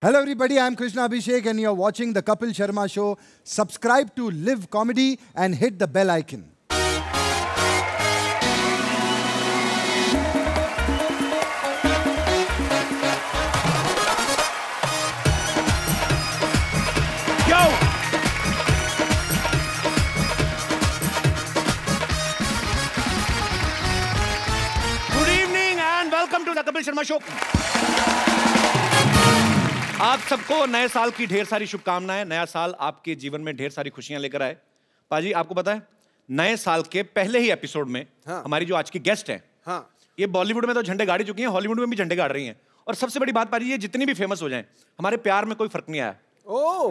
Hello everybody, I'm Krishna Abhishek and you're watching the Kapil Sharma Show. Subscribe to Live Comedy and hit the bell icon. Yo! Good evening and welcome to the Kapil Sharma Show. आप सबको नए साल की ढेर सारी शुभकामनाएं। नया साल आपके जीवन में ढेर सारी खुशियां लेकर आए। पाजी, आपको पता है नए साल के पहले ही एपिसोड में हमारी जो आज की गेस्ट है, ये बॉलीवुड में तो झंडे गाड़ी चुकी हैं, हॉलीवुड में भी झंडे गाड़ रही हैं। और सबसे बड़ी बात पाजी, ये जितनी भी फेमस हो जाएं, हमारे प्यार में कोई फर्क नहीं आया।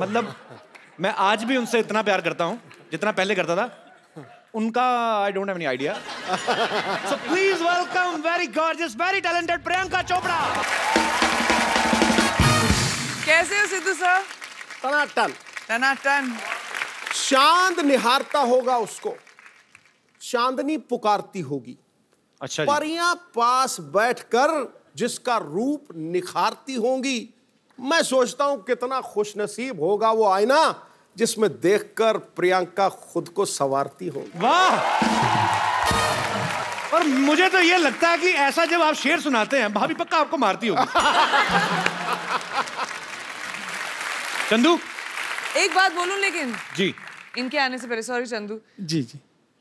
मतलब मैं आज भी उनसे इतना प्यार करता हूं जितना पहले करता था। उनका I don't have any idea. So please welcome very gorgeous, very talented Priyanka Chopra. कैसे हो सिद्धू सर? टनाटन टनाटन। चांद निहारता होगा उसको, चांदनी पुकारती होगी। अच्छा जी। परियां पास बैठकर जिसका रूप निखारती होंगी। मैं सोचता हूं कितना खुशनसीब होगा वो आईना जिसमें देखकर प्रियंका खुद को संवारती होगी। वाह! और मुझे तो ये लगता है कि ऐसा जब आप शेर सुनाते हैं, भाभी पक्का आपको मारती होगी। चंदू, एक बात बोलूं लेकिन जी, इनके आने से पहले, सॉरी चंदू जी जी,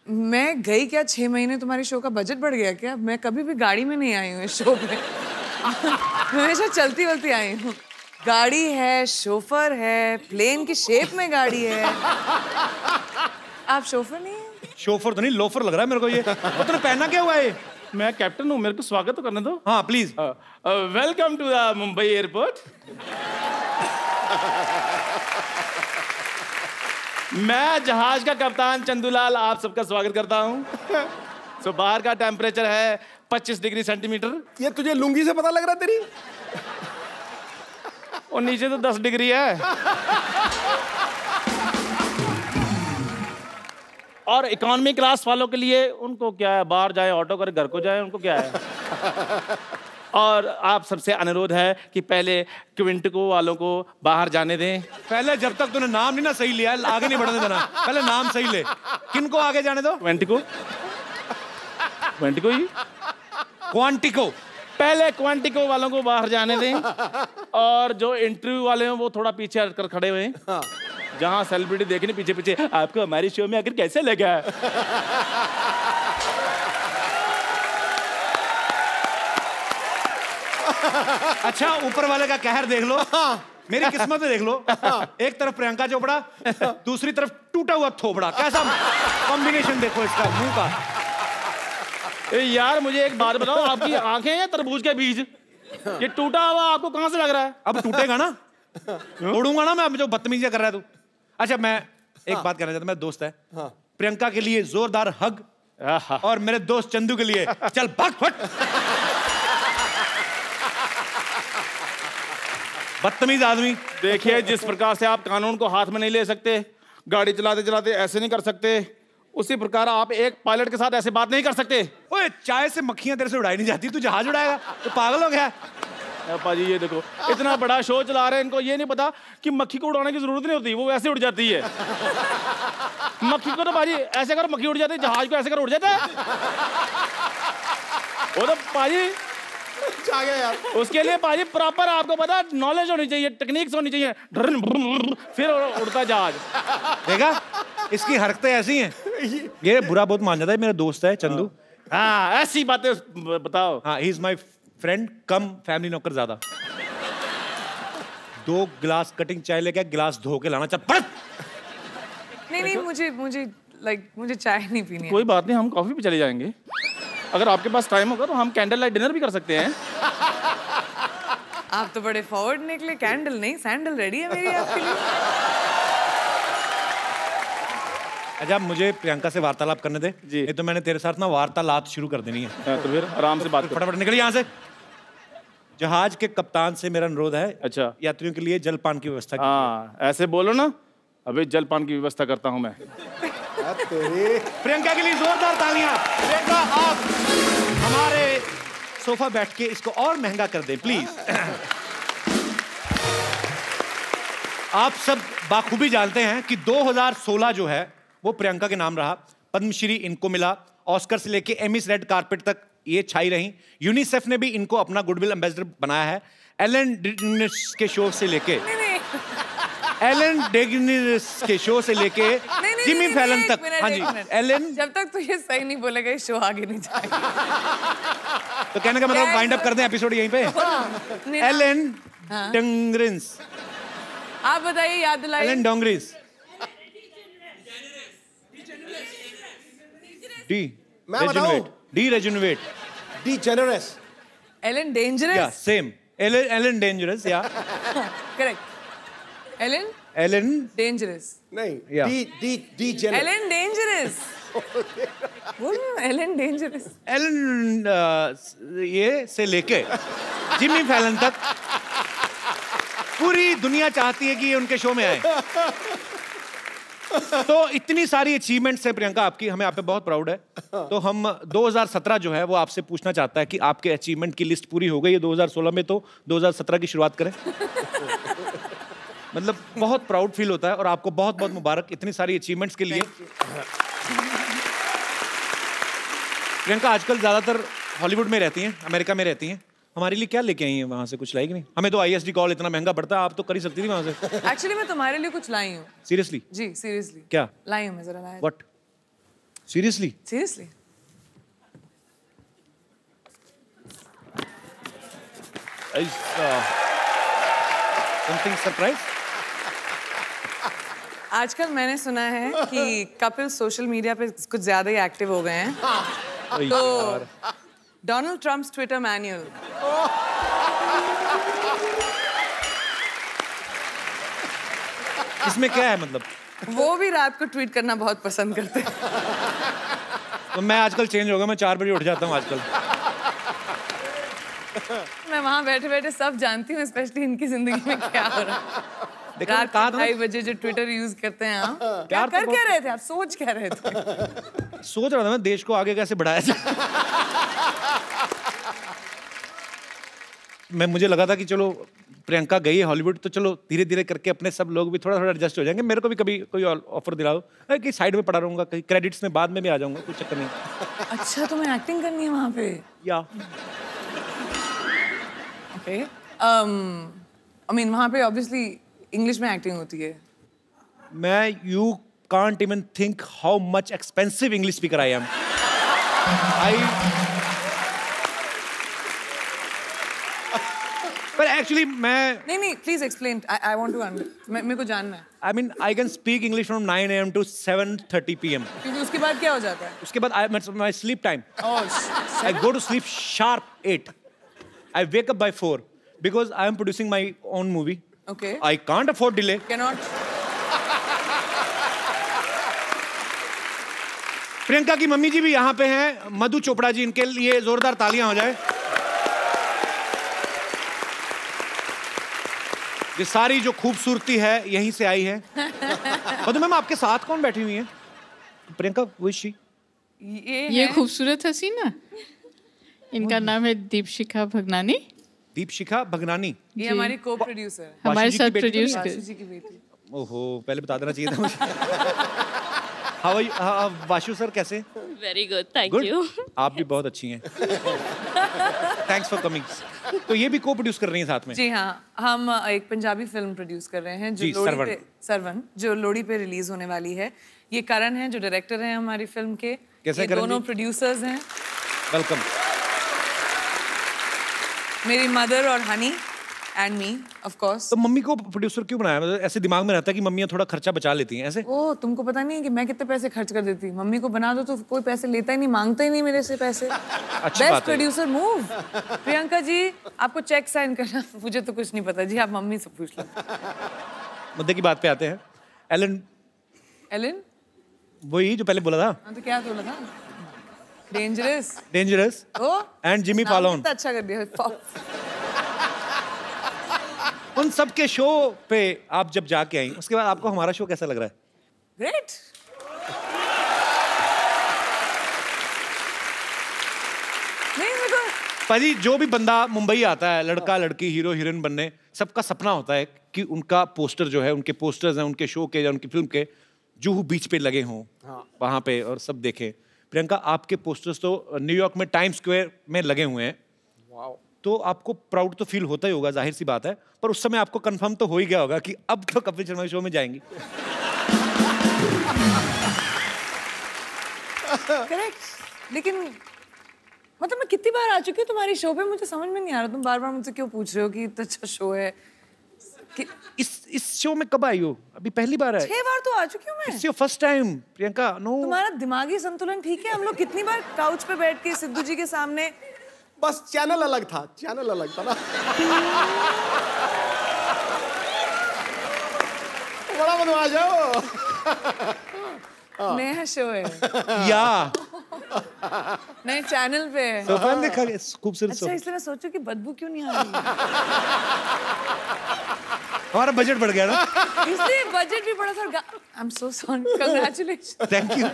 मैं गई क्या 6 महीने? तुम्हारे शो का बजट बढ़ गया क्या? मैं कभी भी गाड़ी में नहीं आई हूँ इस शो पे। मैं हमेशा चलती वलती आई हूँ। गाड़ी है, शोफर है, प्लेन की शेप में गाड़ी है। आप शोफर नहीं है? शोफर तो नहीं, लोफर लग रहा है मेरे को ये। और तूने पहना क्या हुआ है? मैं कैप्टन हूँ, मेरे को स्वागत तो करने दो। हाँ please. Welcome to the Mumbai airport. मैं जहाज का कप्तान चंदूलाल आप सबका स्वागत करता हूँ। सो बाहर का टेम्परेचर है 25 डिग्री सेंटीमीटर ये तुझे लुंगी से पता लग रहा तेरी? और नीचे तो 10 डिग्री है। और इकोनॉमी क्लास वालों के लिए उनको क्या है, बाहर जाए ऑटो करे, घर को जाए, उनको क्या है। और आप सबसे अनुरोध है कि पहले क्विंटिको वालों को बाहर जाने दें। पहले जब तक तूने नाम नहीं ना सही लिया, आगे नहीं बढ़ने देना। पहले नाम सही ले। किनको आगे जाने दो? क्विंटिको, क्विंटिको ही, क्वांटिको। पहले क्वांटिको वालों को बाहर जाने दें। और जो इंटरव्यू वाले हैं वो थोड़ा पीछे हटकर खड़े हुए हैं। जहाँ सेलिब्रिटी देखने पीछे पीछे, आपको हमारे शो में आकर कैसे लगा? अच्छा, ऊपर वाले का कहर देख लो, मेरी किस्मत में देख लो। एक तरफ प्रियंका चोपड़ा, दूसरी तरफ टूटा हुआ थोपड़ा। कैसा कॉम्बिनेशन देखो इसका मुंह का। यार मुझे एक बात बताओ, आपकी आंखें हैं तरबूज के बीज? ये टूटा हुआ आपको कहाँ से लग रहा है? अब टूटेगा ना, तोड़ूंगा ना मैं। जो बदतमीजी कर रहा है तू। अच्छा, मैं एक बात कहना चाहता हूं। मेरा दोस्त है, प्रियंका के लिए जोरदार हग, और मेरे दोस्त चंदू के लिए चल भाग फट। बदतमीज आदमी। देखिए, जिस प्रकार से आप कानून को हाथ में नहीं ले सकते, गाड़ी चलाते चलाते ऐसे नहीं कर सकते, उसी प्रकार आप एक पायलट के साथ ऐसे बात नहीं कर सकते। ओए, चाय से मक्खियां तेरे से उड़ाई नहीं जाती, तू जहाज उड़ाएगा? तो पागल हो गया? पाजी ये देखो, इतना बड़ा शो चला रहे हैं, इनको ये नहीं पता कि मक्खी को उड़ाने की जरूरत नहीं होती, वो वैसे उड़ जाती है। मक्खी को तो पाजी ऐसे कर मक्खी उड़ जाती है, जहाज को ऐसे कर उड़ जाता है। वो तो पाजी आ गया यार। उसके लिए पाजी प्रॉपर आपको पता नॉलेज होनी चाहिए, टेक्निक्स होनी चाहिए, फिर उड़ता जहाज। देखा, इसकी हरकतें ऐसी हैं। ये बुरा बहुत मान जाता है। मेरा दोस्त है चंदू। हाँ, ऐसी बातें बताओ। हाँ, he is my friend come family नौकर ज्यादा। 2 गिलास कटिंग चाय लेके गिलास धो के लाना। चल पड़। नहीं, मुझे चाय नहीं पीनी है। कोई बात नहीं, हम कॉफी पे चले जाएंगे। अगर आपके पास टाइम होगा तो हम कैंडल लाइट डिनर भी कर सकते हैं। आप तो बड़े फॉरवर्ड निकले। कैंडल नहीं, सैंडल रेडी है मेरी आपके लिए। अच्छा, मुझे प्रियंका से वार्तालाप करने दे जी। नहीं तो मैंने तेरे साथ ना वार्तालाप शुरू कर देनी है। तो फिर आराम से बात, फटाफट निकल यहाँ से। जहाज के कप्तान से मेरा अनुरोध है, अच्छा, यात्रियों के लिए जलपान की व्यवस्था। हाँ, ऐसे बोलो ना। अभी जलपान की व्यवस्था करता हूँ मैं। प्रियंका के लिए जोरदार तालियां। प्रियंका, आप हमारे सोफा बैठ के इसको और महंगा कर दें प्लीज। आप सब बाखूबी जानते हैं कि 2016 जो है वो प्रियंका के नाम रहा। पद्मश्री इनको मिला, ऑस्कर से लेके एमिस रेड कारपेट तक ये छाई रही। यूनिसेफ ने भी इनको अपना गुडविल एम्बेसडर बनाया है। एलन डेगेनिस के शो से लेके जिमी फैलन तक। हाँ जी, एलन। जब तक तू ये सही नहीं बोलेगा ये शो आगे नहीं जाएगा। तो कहने का मतलब वाइंड अप कर दें एपिसोड यहीं पे। एलन डेगेनिस। आप बताइए, याद दिलाइए। एलन डेगेनिस। मैं बताऊं? Degenerate. Degenerous. Ellen Dangerous? Yeah, same. Ellen Dangerous, yeah. Correct. Ellen Dangerous. नहीं, Yeah. Degenerate. Ellen Dangerous. बोलो Ellen Dangerous. Ellen ये से लेके जिमी फैलन तक पूरी दुनिया चाहती है कि ये उनके शो में आए। तो इतनी सारी अचीवमेंट्स है प्रियंका आपकी, हमें आप पे बहुत प्राउड है। तो हम 2017 जो है वो आपसे पूछना चाहता है कि आपके अचीवमेंट की लिस्ट पूरी हो गई है 2016 में, तो 2017 की शुरुआत करें। मतलब बहुत प्राउड फील होता है और आपको बहुत बहुत मुबारक इतनी सारी अचीवमेंट्स के लिए। प्रियंका आजकल ज्यादातर हॉलीवुड में रहती हैं, अमेरिका में रहती हैं। हमारे लिए क्या लेके आई हैं वहां से? कुछ लाएगी नहीं? हमें तो ISD कॉल इतना महंगा पड़ता है, आप तो कर ही सकती थी वहां से। एक्चुअली मैं तुम्हारे लिए कुछ लाई हूँ। सीरियसली? जी सीरियसली। क्या लाई हूँ मैं? जरा लाया। What? Seriously? Seriously. Something surprise? आजकल मैंने सुना है कि कपिल सोशल मीडिया पे कुछ ज्यादा ही एक्टिव हो गए हैं। तो डोनाल्ड ट्रम्प्स ट्विटर मैनुअल। इसमें क्या है मतलब? वो भी रात को ट्वीट करना बहुत पसंद करते हैं। तो मैं आजकल चेंज हो गया, मैं 4 बजे उठ जाता हूँ आजकल। मैं वहां बैठे बैठे सब जानती हूँ, स्पेशली इनकी जिंदगी में क्या हो रहा है। रात के 2:30 बजे जो ट्विटर यूज करते हैं आप, क्या कर क्या रहे थे आप? सोच क्या रहे थे? सोच रहा था मैं देश को आगे कैसे बढ़ाया जाए। मुझे लगा था कि चलो प्रियंका गई है हॉलीवुड, तो चलो धीरे धीरे करके अपने सब लोग भी थोड़ा थोड़ा एडजस्ट हो जाएंगे। मेरे को भी कभी कोई ऑफर दिला दो कि साइड में पड़ा रहूंगा, कहीं क्रेडिट्स में बाद में भी आ जाऊंगा, कोई चक्कर नहीं। अच्छा, तुम्हें एक्टिंग करनी है वहां पे? या ओके। आई मीन वहां पे ऑब्वियसली इंग्लिश में एक्टिंग होती है। You can't even think how much expensive English speaker I am. पर एक्चुअली मैं नहीं please explain. I want to मेरे को जानना है। I mean I can speak English from 9 AM to 7:30 PM। क्योंकि उसके बाद क्या हो जाता है? उसके बाद my sleep time, I go to sleep sharp 8। I wake up by 4 because I am producing my own movie. Okay. I can't afford delay. Cannot. Priyanka की मम्मी जी भी यहाँ पे हैं, मधु चोपड़ा जी, इनके लिए जोरदार तालियां हो जाए। ये सारी जो खूबसूरती है यहीं से आई है। मधु मैम, आपके साथ कौन बैठी हुई है? प्रियंका, वो शी? ये खूबसूरत हसीना, इनका नाम है दीपशिखा भगनानी। दीपशिखा भगनानी, ये हमारी को प्रोड्यूसर है, हमारे साथ प्रोड्यूस कर। ओहो, पहले बता देना चाहिए था मुझे। How are you Vashu sir, कैसे? Very good, thank you. आप भी बहुत अच्छी हैं। Thanks for coming. तो ये भी को प्रोड्यूस कर रही हैं साथ में? जी हाँ, हम एक पंजाबी फिल्म प्रोड्यूस कर रहे हैं जो सरवन जो लोहड़ी पे रिलीज होने वाली है। ये करण है जो डायरेक्टर हैं हमारी फिल्म के। ये दोनों प्रोड्यूसर्स हैं। वेलकम। मेरी मदर और honey and me of course. तो मम्मी को प्रोड्यूसर क्यों बनाया? मतलब ऐसे दिमाग में रहता है कि मम्मियाँ थोड़ा खर्चा बचा लेती हैं ऐसे? ओ, तुमको पता नहीं है कि मैं कितने पैसे खर्च कर देती हूँ। मम्मी को बना दो तो कोई पैसे लेता ही नहीं, मांगता ही नहीं मेरे से पैसे। Best producer move. Priyanka ji, आपको चेक साइन करना, मुझे तो कुछ नहीं पता जी, आप मम्मी से पूछ लो। मुद्दे की बात पे आते हैं। एलन वही जो पहले बोला था। हाँ, तो क्या बोला था? Dangerous and Jimmy Fallon. अच्छा कर दिया। उन सब के शो पे आप जब जाके आई, उसके बाद आपको हमारा शो कैसा लग रहा है? ग्रेट। पाजी, जो भी बंदा मुंबई आता है, लड़का लड़की, हीरो हीरोइन बनने, सबका सपना होता है कि उनका पोस्टर जो है, उनके पोस्टर्स हैं उनके शो के या उनकी फिल्म के, जुहू बीच पे लगे हों वहाँ पे और सब देखें। प्रियंका, आपके पोस्टर्स तो न्यूयॉर्क में टाइम स्क्वायर में लगे हुए हैं, तो आपको प्राउड तो फील होता ही होगा, जाहिर सी बात है, पर उस समय आपको कंफर्म तो हो ही गया होगा कि अब तो कपिल शर्मा शो में जाएंगी। करेक्ट, लेकिन मतलब मैं कितनी बार आ चुकी हूँ तुम्हारी शो पे, मुझे समझ में नहीं आ रहा तुम बार बार मुझसे क्यों पूछ रहे हो कि इतना अच्छा शो है कि... इस शो में कब आई हो? अभी पहली बार है? 6 बार तो आ चुकी हूँ मैं। It's your first time, Priyanka. No, तुम्हारा दिमागी संतुलन ठीक है? हम लोग कितनी बार काउच पे बैठ के सिद्धू जी के सामने, बस चैनल अलग था, चैनल अलग था ना। बड़ा बदमाश है वो। नया शो है या नए चैनल पे है। सोफा में देखा खूबसूरत अच्छा, सोफा। इसलिए मैं सोचूं कि बदबू क्यों नहीं आ रही। हमारा बजट बढ़ गया ना, इसलिए बजट भी बड़ा था। I am so sorry, congratulation. Thank you,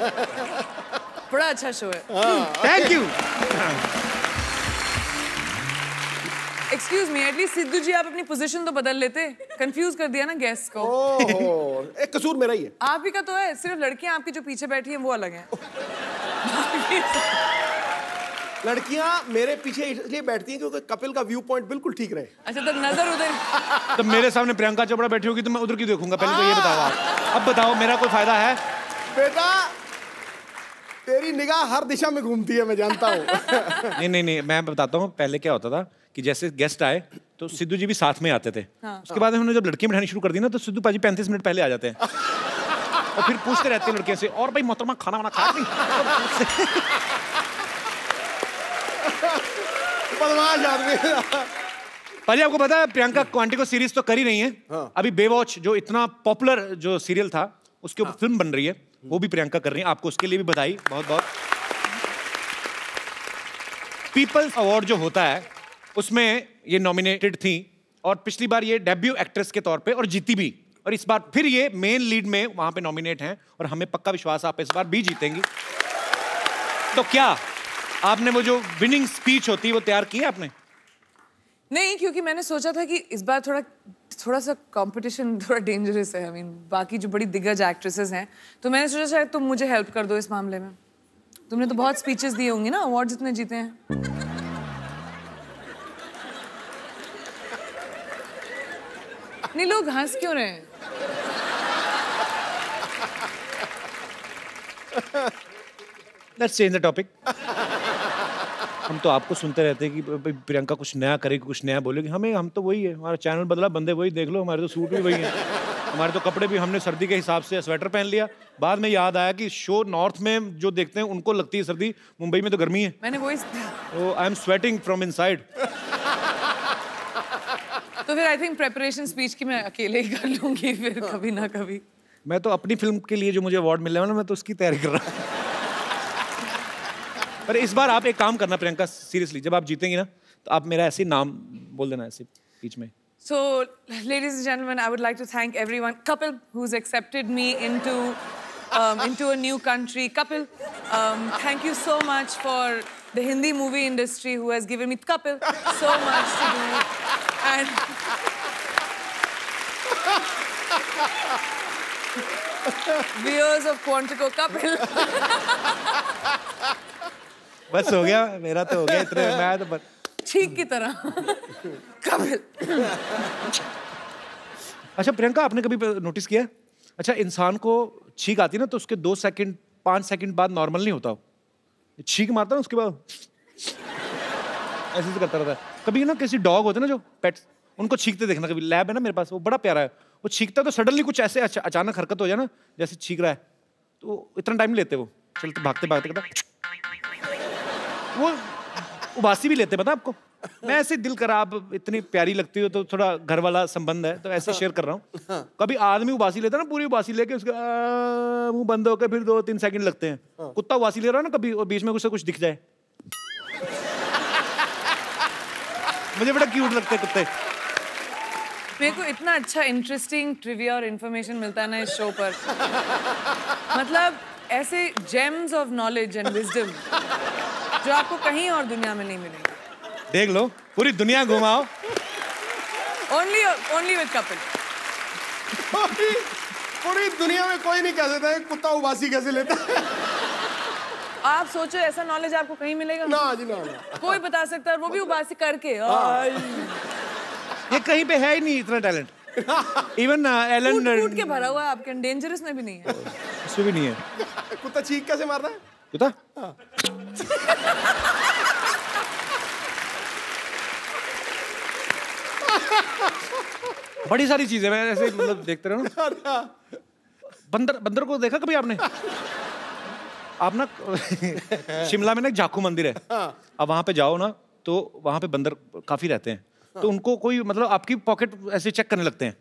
बड़ा अच्छा शो है। Thank you. Excuse me, at least Sidhu ji आप अपनी पोजीशन तो बदल लेते। कंफ्यूज कर दिया ना गेस्ट को। ओह, एक कसूर मेरा ही है। आप ही का तो है, सिर्फ लड़कियां आपकी जो पीछे बैठी हैं वो अलग हैं। लड़कियां मेरे पीछे इसलिए बैठती हैं क्योंकि कपिल का व्यू पॉइंट बिल्कुल ठीक रहे। अच्छा, तब नजर उधर। तो मेरे सामने प्रियंका चोपड़ा बैठी होगी तो मैं उधर क्यों देखूंगा? पहले तो ये बताओ आप। अब बताओ, मेरा कोई फायदा है? बेटा, तेरी निगाह हर दिशा में घूमती है, मैं जानता हूँ। नहीं, मैं बताता हूँ। पहले क्या होता था कि जैसे गेस्ट आए तो सिद्धू जी भी साथ में आते थे। उसके बाद उन्होंने जब लड़कियां बिठानी शुरू कर दी ना, तो सिद्धू पाजी 35 मिनट पहले आ जाते हैं और फिर पूछते रहते हैं लड़कियों से, और भाई मोहतरमा खाना वाना खाया नहीं? बदमाश आदमी। पाजी, आपको पता है प्रियंका क्वांटिको सीरीज तो कर ही रही है। अभी बेवॉच जो इतना पॉपुलर जो सीरियल था, उसके ऊपर फिल्म बन रही है, वो भी प्रियंका कर रही है। आपको उसके लिए भी बधाई, बहुत बहुत। पीपल्स अवार्ड जो होता है उसमें ये नॉमिनेटेड थी, और पिछली बार ये डेब्यू एक्ट्रेस के तौर पे और जीती भी, और इस बार फिर ये मेन लीड में वहां पे नॉमिनेट हैं, और हमें पक्का विश्वास है आप इस बार भी जीतेंगी। तो क्या आपने वो जो विनिंग स्पीच होती है वो तैयार की है आपने? नहीं, क्योंकि मैंने सोचा था कि इस बार थोड़ा सा कंपटीशन थोड़ा डेंजरस है। आई मीन, बाकी जो बड़ी दिग्गज एक्ट्रेसेस हैं, तो मैंने सोचा शायद तुम मुझे हेल्प कर दो इस मामले में। तुमने तो बहुत स्पीचेस दिए होंगी ना, अवार्ड जितने जीते हैं। नहीं, लोग हंस क्यों रहे हैं? Let's change the topic. हम तो आपको सुनते रहते हैं कि प्रियंका कुछ नया करेगी, कुछ नया बोलेगी। हम तो वही है, हमारा चैनल बदला, बंदे वही, देख लो हमारे तो सूट भी वही है, हमारे तो कपड़े भी हमने सर्दी के हिसाब से स्वेटर पहन लिया। बाद में याद आया कि शो नॉर्थ में जो देखते हैं उनको लगती है सर्दी, मुंबई में तो गर्मी है। मैंने वही I am sweating from inside. तो फिर आई थिंक प्रेपरेशन स्पीच की मैं अकेले ही कर लूंगी फिर कभी ना कभी। मैं तो अपनी फिल्म के लिए जो मुझे अवार्ड मिलने वाला, मैं तो उसकी तैयारी कर रहा हूँ। पर इस बार आप एक काम करना प्रियंका, सीरियसली, जब आप जीतेंगी ना तो आप मेरा ऐसे नाम बोल देना ऐसे बीच में। So, ladies and gentlemen, I would like to thank everyone. Kapil, who's accepted me into a new country. Kapil, thank you so much for the Hindi movie industry who has given me, Kapil, so much to do. And viewers of Quantico, Kapil. बस हो गया, मेरा तो हो गया इतने, मैं तो ठीक की तरह कपिल। अच्छा प्रियंका, आपने कभी नोटिस किया, अच्छा इंसान को छींक आती है ना तो उसके 2 सेकंड 5 सेकंड बाद नॉर्मल नहीं होता, छींक मारता ना उसके बाद ऐसे करता रहता है। कभी ना किसी डॉग होते ना जो पेट्स, उनको छींकते देखना, कभी लैब है ना मेरे पास, वो बड़ा प्यारा है, वो छींकता है तो सडनली कुछ ऐसे अचानक हरकत हो जाए ना, जैसे छींक रहा है, तो इतना टाइम लेते वो, चलते भागते भागते करता, वो उबासी भी लेते, पता आपको। मैं ऐसे दिल करा, आप इतनी प्यारी लगती हो तो थोड़ा घर वाला संबंध है तो ऐसे शेयर कर रहा हूँ। कभी आदमी उबासी लेता ना, पूरी उबासी लेके उसका मुंह बंद होकर फिर 2-3 सेकंड लगते हैं। कुत्ता उबासी ले रहा है ना कभी, और बीच में कुछ दिख जाए, मुझे बड़ा क्यूट लगते हैं कुत्ते। मेरे को इतना अच्छा इंटरेस्टिंग ट्रिविया और इन्फॉर्मेशन मिलता है ना इस शो पर, मतलब ऐसे James of knowledge and wisdom जो आपको कहीं और दुनिया में नहीं मिलेंगे। देख लो, पूरी दुनिया घुमाओ, ओनली विद कपिल। पूरी दुनिया में कोई नहीं कह सकता है कुत्ता उबासी कैसे लेता है। आप सोचो ऐसा नॉलेज आपको कहीं मिलेगा? ना जी ना। कोई बता सकता है, वो भी उबासी करके। ये कहीं पे है ही नहीं इतना टैलेंट। इवन एलन कूट के भरा हुआ है आपके, डेंजरस में भी नहीं है। उसमें भी नहीं है। कुत्ता चीख कैसे मारता है? कुत्ता बड़ी सारी चीजें मैं ऐसे मतलब देखते रहो ना। बंदर को देखा कभी आपने? आप ना शिमला में ना जाखू मंदिर है, अब वहां पे जाओ ना तो वहां पे बंदर काफी रहते हैं। तो उनको कोई मतलब आपकी पॉकेट ऐसे चेक करने लगते हैं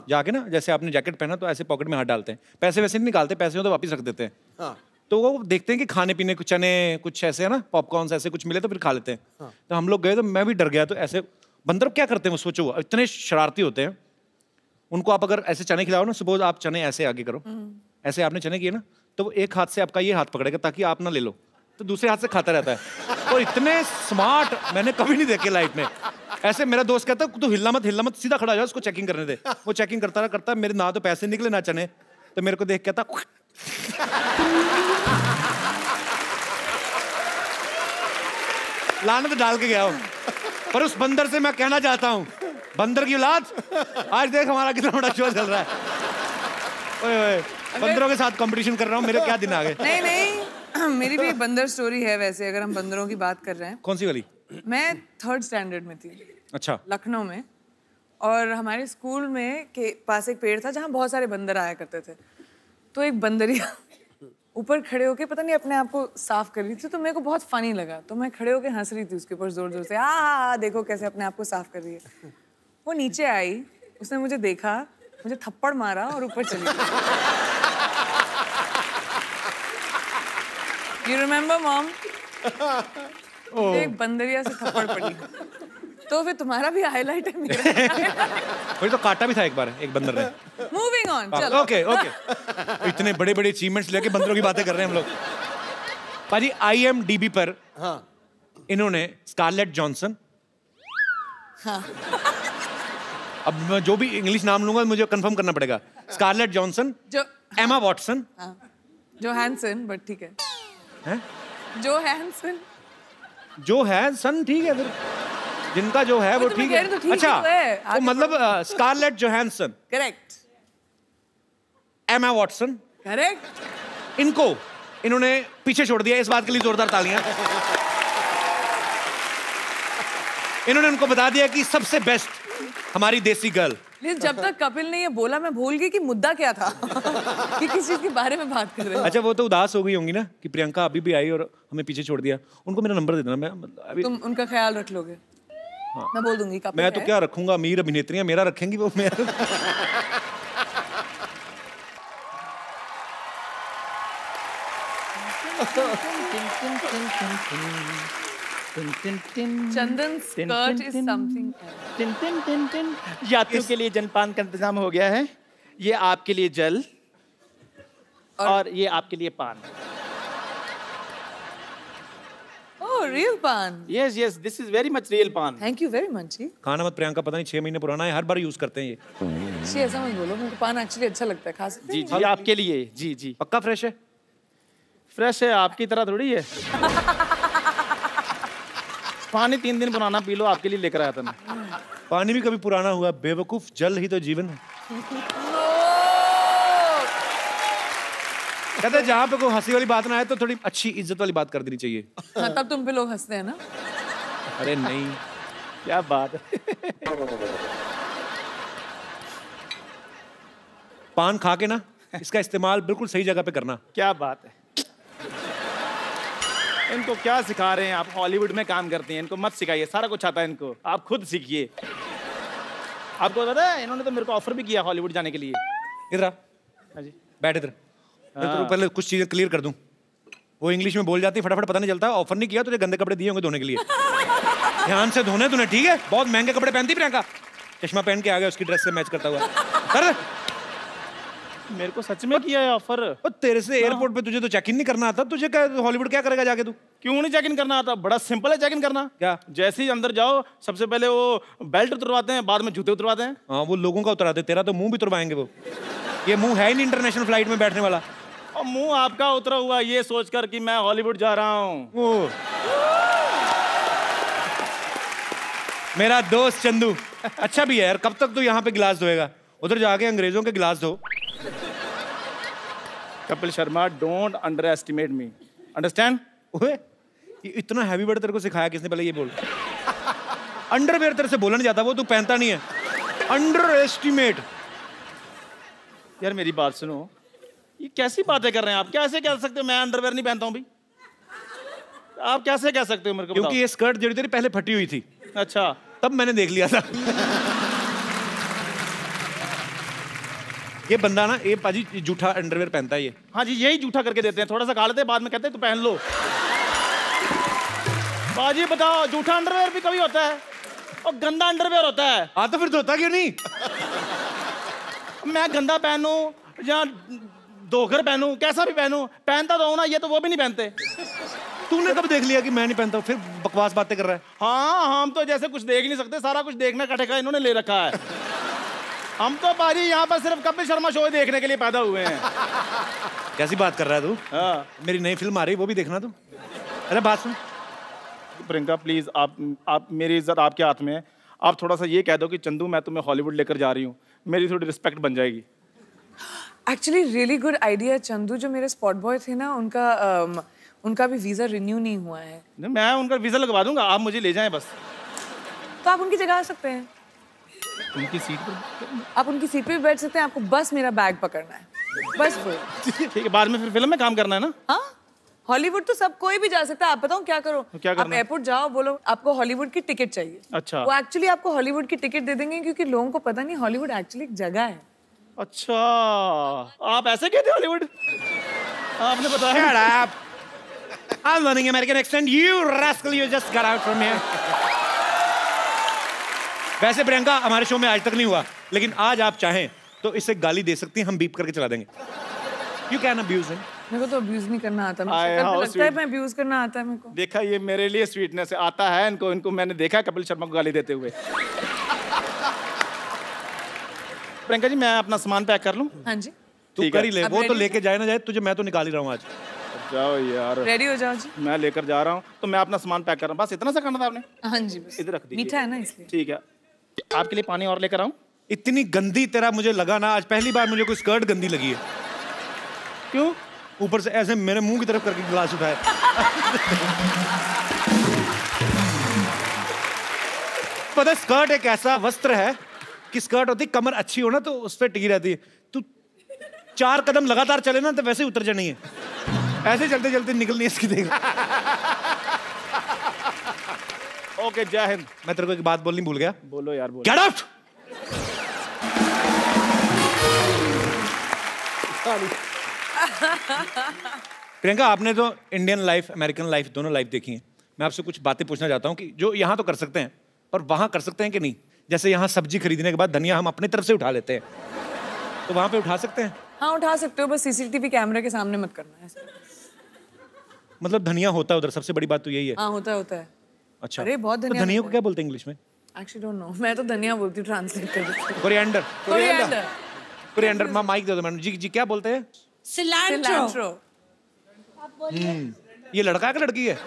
जाके ना, जैसे आपने जैकेट पहना तो ऐसे पॉकेट में हाथ डालते हैं, पैसे वैसे नहीं निकालते, पैसे हो तो वापस रख देते हैं। तो वो देखते हैं कि खाने पीने कुछ चने कुछ ऐसे है ना, पॉपकॉर्न ऐसे कुछ मिले तो फिर खा लेते हैं। तो हम लोग गए तो मैं भी डर गया। तो ऐसे बंदर क्या करते हैं वो सोचो, इतने शरारती होते हैं। उनको आप अगर ऐसे चने खिलाओ ना, सपोज आप चने ऐसे आगे करो, ऐसे आपने चने किए ना, तो वो एक हाथ से आपका ये हाथ पकड़ेगा ताकि आप ना ले लो, तो दूसरे हाथ से खाता रहता है। और इतने स्मार्ट मैंने कभी नहीं देखे लाइफ में। ऐसे मेरा दोस्त कहता है तू हिलना मत, सीधा खड़ा हो जा, उसको चेकिंग करने दे। वो चेकिंग करता मेरे ना तो पैसे निकले ना चने, तो मेरे को देख कहता लानत डाल के गया हूं। पर उस बंदर से मैं कहना चाहता हूं, बंदर की औलाद, आज देख हमारा कितना बड़ा शो चल रहा है। ओए बंदरों के साथ कंपटीशन कर रहा हूं, मेरे क्या दिन आ गए। नहीं मेरी भी एक बंदर स्टोरी है वैसे, अगर हम बंदरों की बात कर रहे हैं। कौन सी वाली? मैं 3rd स्टैंडर्ड में थी। अच्छा। लखनऊ में, और हमारे स्कूल में के पास एक पेड़ था जहाँ बहुत सारे बंदर आया करते थे। तो एक बंदरिया ऊपर खड़े होके पता नहीं अपने आप को साफ कर रही थी, तो मेरे को बहुत फनी लगा, तो मैं खड़े होके हंस रही थी उसके ऊपर जोर जोर से, देखो कैसे अपने आप को साफ कर रही है। वो नीचे आई, उसने मुझे देखा, मुझे थप्पड़ मारा और ऊपर चली गई। You remember mom? एक बंदरिया से थप्पड़ पड़ी। तो फिर तुम्हारा भी हाईलाइट है मेरा। वही तो काटा भी था एक बार एक बंदर ने। मूविंग ऑन, चलो। ओके इतने बड़े बड़े अचीवमेंट्स लेके बंदरों की बातें कर रहे हैं हम लोग। पाजी IMDb पर इन्होंने स्कारलेट जॉनसन, अब मैं जो भी इंग्लिश नाम लूंगा मुझे कंफर्म करना पड़ेगा। Scarlett Johnson, Emma Watson, Johansson, but ठीक है, जोहानसन, जो है सन, ठीक है फिर जिनका जो है वो ठीक है। अच्छा तो मतलब Scarlett Johansson, correct, Emma Watson, correct, इन्होंने पीछे छोड़ दिया। इस बात के लिए जोरदार तालियां। इन्होंने उनको बता दिया कि सबसे बेस्ट हमारी देसी गर्ल। लेकिन जब तक कपिल ने ये बोला मैं भूल गई कि मुद्दा क्या था। कि किस चीज के बारे में बात कर रहे हैं। अच्छा वो तो उदास हो गई होंगी ना कि प्रियंका अभी भी आई और हमें पीछे छोड़ दिया। उनको मेरा नंबर दे देना, मैं अभी तुम उनका ख्याल रख लोगे। हाँ। मैं बोल दूंगी कपिल मैं तो क्या रखूंगा, अमीर अभिनेत्रियां मेरा रखेंगी वो मेरा। चंदन स्कर्ट इज समथिंग एल्स। यात्रियों के लिए जलपान का इंतजाम हो गया है। ये आपके लिए जल और ये आपके लिए पान। ओह रियल पान। Yes yes, this is very much real पान। थैंक यू वेरी मच जी। खाना मत प्रियंका, पता नहीं 6 महीने पुराना है, हर बार यूज करते हैं ये। जी ऐसा मत बोलो, मुझे पान एक्चुअली अच्छा लगता है, खा सकते हैं? जी जी आपके लिए। जी जी पक्का फ्रेश है? फ्रेश है, आपकी तरह थोड़ी है। पानी 3 दिन पुराना पी लो, आपके लिए लेकर आया था मैं। पानी भी कभी पुराना हुआ बेवकूफ, जल ही तो जीवन है। कहते हैं जहाँ पे कोई हंसी वाली बात ना आए तो थोड़ी अच्छी इज्जत वाली बात कर देनी चाहिए। हाँ, तब तुम पे लोग हंसते हैं ना। अरे नहीं, क्या बात है। पान खा के ना इसका इस्तेमाल बिल्कुल सही जगह पे करना। क्या बात है। इनको क्या सिखा रहे हैं आप? हॉलीवुड में काम करते हैं, इनको मत सिखाइए, सारा कुछ आता है इनको, आप खुद सीखिए। आपको पता है इन्होंने तो मेरे को ऑफर भी किया हॉलीवुड जाने के लिए। इधर आ। हाँ जी बैठ इधर। तो पहले कुछ चीजें क्लियर कर दूं। वो इंग्लिश में बोल जाती है फटाफट, पता नहीं चलता। ऑफर नहीं किया, तुझे गंदे कपड़े दिए होंगे धोने के लिए। ध्यान से धोने तूने, ठीक है? बहुत महंगे कपड़े पहनती प्रियंका। चश्मा पहन के आ गया उसकी ड्रेस से मैच करता हुआ। कर मेरे को सच में किया है ऑफर। तेरे से एयरपोर्ट पे तुझे तो चेक इन नहीं करना आता, तुझे क्या हॉलीवुड क्या करेगा जाके तू? क्यों नहीं चेक इन करना आता? बड़ा सिंपल है चेक इन करना। क्या? जैसे ही अंदर जाओ सबसे पहले वो बेल्ट उतरवाते हैं, बाद में जूते उतरवाते हैं। हाँ वो लोगों का उतराते, तेरा तो मुंह भी उतरवाएंगे वो। ये मुंह है ही नहीं इंटरनेशनल फ्लाइट में बैठने वाला। और मुंह आपका उतरा हुआ ये सोचकर कि मैं हॉलीवुड जा रहा हूँ। मेरा दोस्त चंदू अच्छा भी है यार। कब तक तू यहाँ पे गिलास धोएगा? उधर जाके अंग्रेजों के गिलास धो। Kapil Sharma, don't under estimate me, understand? ये इतना हैवी वर्ड तेरे को सिखाया किसने? पहले ये बोल। अंडरवेयर तेरे से बोला नहीं जाता, वो तू पहनता नहीं है। Under estimate. यार मेरी बात सुनो, ये कैसी बातें कर रहे हैं आप? कैसे कह सकते हो मैं अंडरवेयर नहीं पहनता हूँ भाई? आप कैसे कह सकते हो मेरे को? क्योंकि ये स्कर्ट जो तेरी पहले फटी हुई थी। अच्छा, तब मैंने देख लिया था। ये बंदा ना, ये पाजी जूठा अंडरवेयर पहनता है ये। हाँ जी, यही जूठा करके देते हैं, थोड़ा सा खा लेते हैं, बाद में कहते हैं तो पहन लो। बाजी बताओ, जूठा अंडरवेयर भी कभी होता है और गंदा अंडरवेयर होता है। हाँ तो फिर धोता क्यों नहीं? मैं गंदा पहनूं या धोकर पहनूं, कैसा भी पहनूं, पहनता तो हूं ना, ये तो वो भी नहीं पहनते। तूने कब देख लिया कि मैं नहीं पहनता? फिर बकवास बातें कर रहा है। हाँ, हम तो जैसे कुछ देख नहीं सकते, सारा कुछ देखना का ठेका इन्होंने ले रखा है। हम तो बाजी यहाँ पर सिर्फ कपिल शर्मा शो देखने के लिए पैदा हुए हैं। कैसी बात कर रहा है तू? हाँ। मेरी नई फिल्म आ रही, वो भी देखना तू। अरे बात सुन प्रियंका प्लीज, आप मेरी इज्जत आपके हाथ में है। आप थोड़ा सा ये कह दो कि चंदू मैं तुम्हें हॉलीवुड लेकर जा रही हूँ, मेरी थोड़ी रिस्पेक्ट बन जाएगी। Actually really good idea Chandu. जो मेरे स्पॉट बॉय थे ना, उनका भी वीजा रिन्यू नहीं हुआ है। मैं उनका वीजा लगवा दूंगा, आप मुझे ले जाएं बस। तो आप उनकी जगह आ सकते हैं। उनकी सीट पर? आप उनकी सीट पे भी बैठ सकते हैं, आपको बस मेरा बैग पकड़ना है, बस वो। ठीक है, बाद में फिर फिल्म में काम करना है ना? हाँ, हॉलीवुड तो सब कोई भी जा सकता है। आप बताओ क्या करो? क्या करना? आप एयरपोर्ट जाओ, बोलो आपको हॉलीवुड की टिकट चाहिए। अच्छा। वो एक्चुअली आपको हॉलीवुड की टिकट दे देंगे, क्योंकि लोगों को पता नहीं हॉलीवुड एक्चुअली एक जगह है। अच्छा, आप ऐसे कहते हो हॉलीवुड? आपने बताया। Shut up. I'm learning American accent. You rascal, you just got out from here. वैसे प्रियंका हमारे शो में आज तक नहीं हुआ, लेकिन आज आप चाहें तो इसे गाली दे सकती हैं, हम बीप करके चला देंगे। You can abuse him. मेरे को तो अब्यूज नहीं करना आता। आए, मेरे को how लगता है sweet. मैं अब्यूज करना आता है मेरे को। देखा, ये मेरे लिए स्वीटनेस है, आता है इनको मैंने देखा है कपिल शर्मा को गाली देते हुए। प्रियंका जी, मैं अपना सामान पैक कर लूं? हाँ जी, तू ठीक कर है। ही ले, अब वो तो ready लेके जाए ना जाए, तुझे मैं तो निकाल ही रहा हूँ आज। जाओ यार, रेडी हो जाओ जी। मैं लेकर जा रहा हूँ, तो मैं अपना सामान पैक कर रहा हूँ। बस इतना सा करना था आपने? हाँ जी, बस इधर रख दीजिए। मीठा है ना इसलिए। ठीक है, आपके लिए पानी और लेकर आऊं? इतनी गंदी तेरा मुझे लगा ना, आज पहली बार मुझे कोई स्कर्ट गंदी लगी है। क्यों? ऊपर से ऐसे मेरे मुंह की तरफ करके गिलास उठाए। पता, स्कर्ट एक ऐसा वस्त्र है कि स्कर्ट होती, कमर अच्छी हो ना तो उस पर टिकी रहती है। तू 4 कदम लगातार चले ना तो वैसे ही उतर जानी है, ऐसे चलते चलते निकलनी है इसकी। देख, ओके, जय हिंद। मैं तेरे को एक बात बोलनी भूल गया। बोलो यार, बोलो। Get out. प्रियंका, आपने तो इंडियन लाइफ, अमेरिकन लाइफ, दोनों लाइफ देखी है। मैं आपसे कुछ बातें पूछना चाहता हूँ कि जो यहाँ तो कर सकते हैं पर वहाँ कर सकते हैं कि नहीं? जैसे यहाँ सब्जी खरीदने के बाद धनिया हम अपनी तरफ से उठा लेते हैं, तो वहाँ पे उठा सकते हैं? हाँ, उठा सकते हो, बस सीसीटीवी कैमरे के सामने मत करना है। मतलब धनिया होता है उधर, सबसे बड़ी बात तो यही है। हाँ, होता है। अच्छा, अरे बहुत तो धनिया धनिया को क्या बोलते हैं इंग्लिश में? एक्चुअली डोंट नो, मैं तो धनिया बोलती हूँ, ट्रांसलेट कर देती हूँ। कोरिएंडर। कोरिएंडर। कोरिएंडर। माइक दे दो मैडम जी। जी क्या बोलते हैं? सिलांट्रो। ये लड़का है कि लड़की है?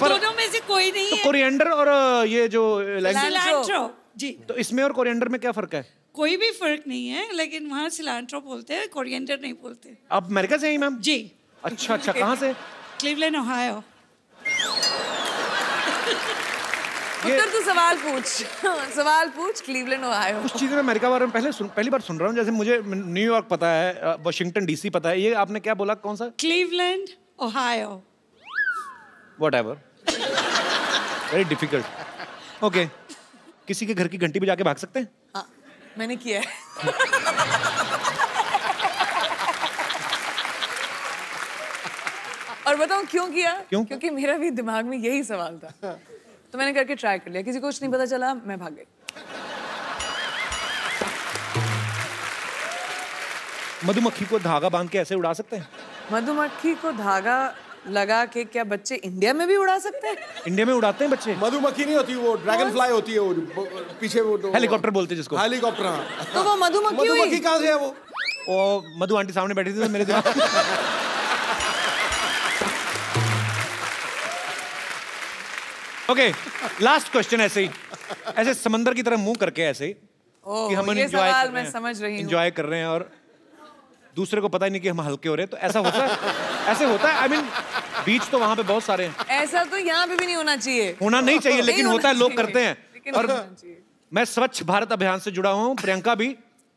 दोनों में से कोई नहीं तो है। कोरिएंडर और ये जो सिलांट्रो जी। तो इसमें और कोरिएंडर में क्या फर्क है? कोई भी फर्क नहीं है, लेकिन वहाँ सिलांट्रो बोलते हैं, कोरिएंडर नहीं बोलते। आप अमेरिका से हैं मैम? जी। अच्छा, कहाँ से? Cleveland, Ohio. उत्तर तू सवाल पूछ। Cleveland, Ohio. कुछ चीजें मैं अमेरिका बारे में पहली बार सुन रहा हूँ। जैसे मुझे न्यूयॉर्क पता है, वाशिंगटन डीसी पता है, ये आपने क्या बोला, कौन सा? Cleveland, Ohio. Whatever. Very difficult. Okay. किसी के घर की घंटी बजा के भाग सकते हैं? हाँ, मैंने किया है। और बताऊं क्यों किया? क्यों? क्योंकि मेरा भी दिमाग में यही सवाल था, तो मैंने करके ट्राई कर लिया। किसी को कुछ नहीं पता चला, मैं भाग गई। मधुमक्खी को धागा बांध के ऐसे उड़ा सकते हैं? मधुमक्खी को धागा लगा के क्या बच्चे इंडिया में भी उड़ा सकते हैं? इंडिया में उड़ाते हैं बच्चे। मधुमक्खी नहीं होती, वो ड्रैगन फ्लाई होती है, वो पीछे वो हेलीकॉप्टर बोलते हैं जिसको। हेलीकॉप्टर। तो वो मधुमक्खी हुई? मधुमक्खी कहाँ से है वो? मधु आंटी सामने बैठी थी तो मेरे दिमाग ओके, लास्ट क्वेश्चन ऐसे ही, ऐसे समंदर की तरह मुंह करके ऐसे ही कि हम ये सवाल मैं समझ रही हूँ। एंजॉय कर रहे हैं और दूसरे को पता ही नहीं कि हम हल्के हो रहे हैं, तो ऐसा होता है? ऐसे होता है? आई मीन बीच तो वहां पे बहुत सारे हैं। ऐसा तो यहाँ पे भी नहीं होना चाहिए। होना नहीं चाहिए, लेकिन होता है, लोग करते हैं। और और मैं स्वच्छ भारत अभियान से जुड़ा हुआ हूँ, प्रियंका भी।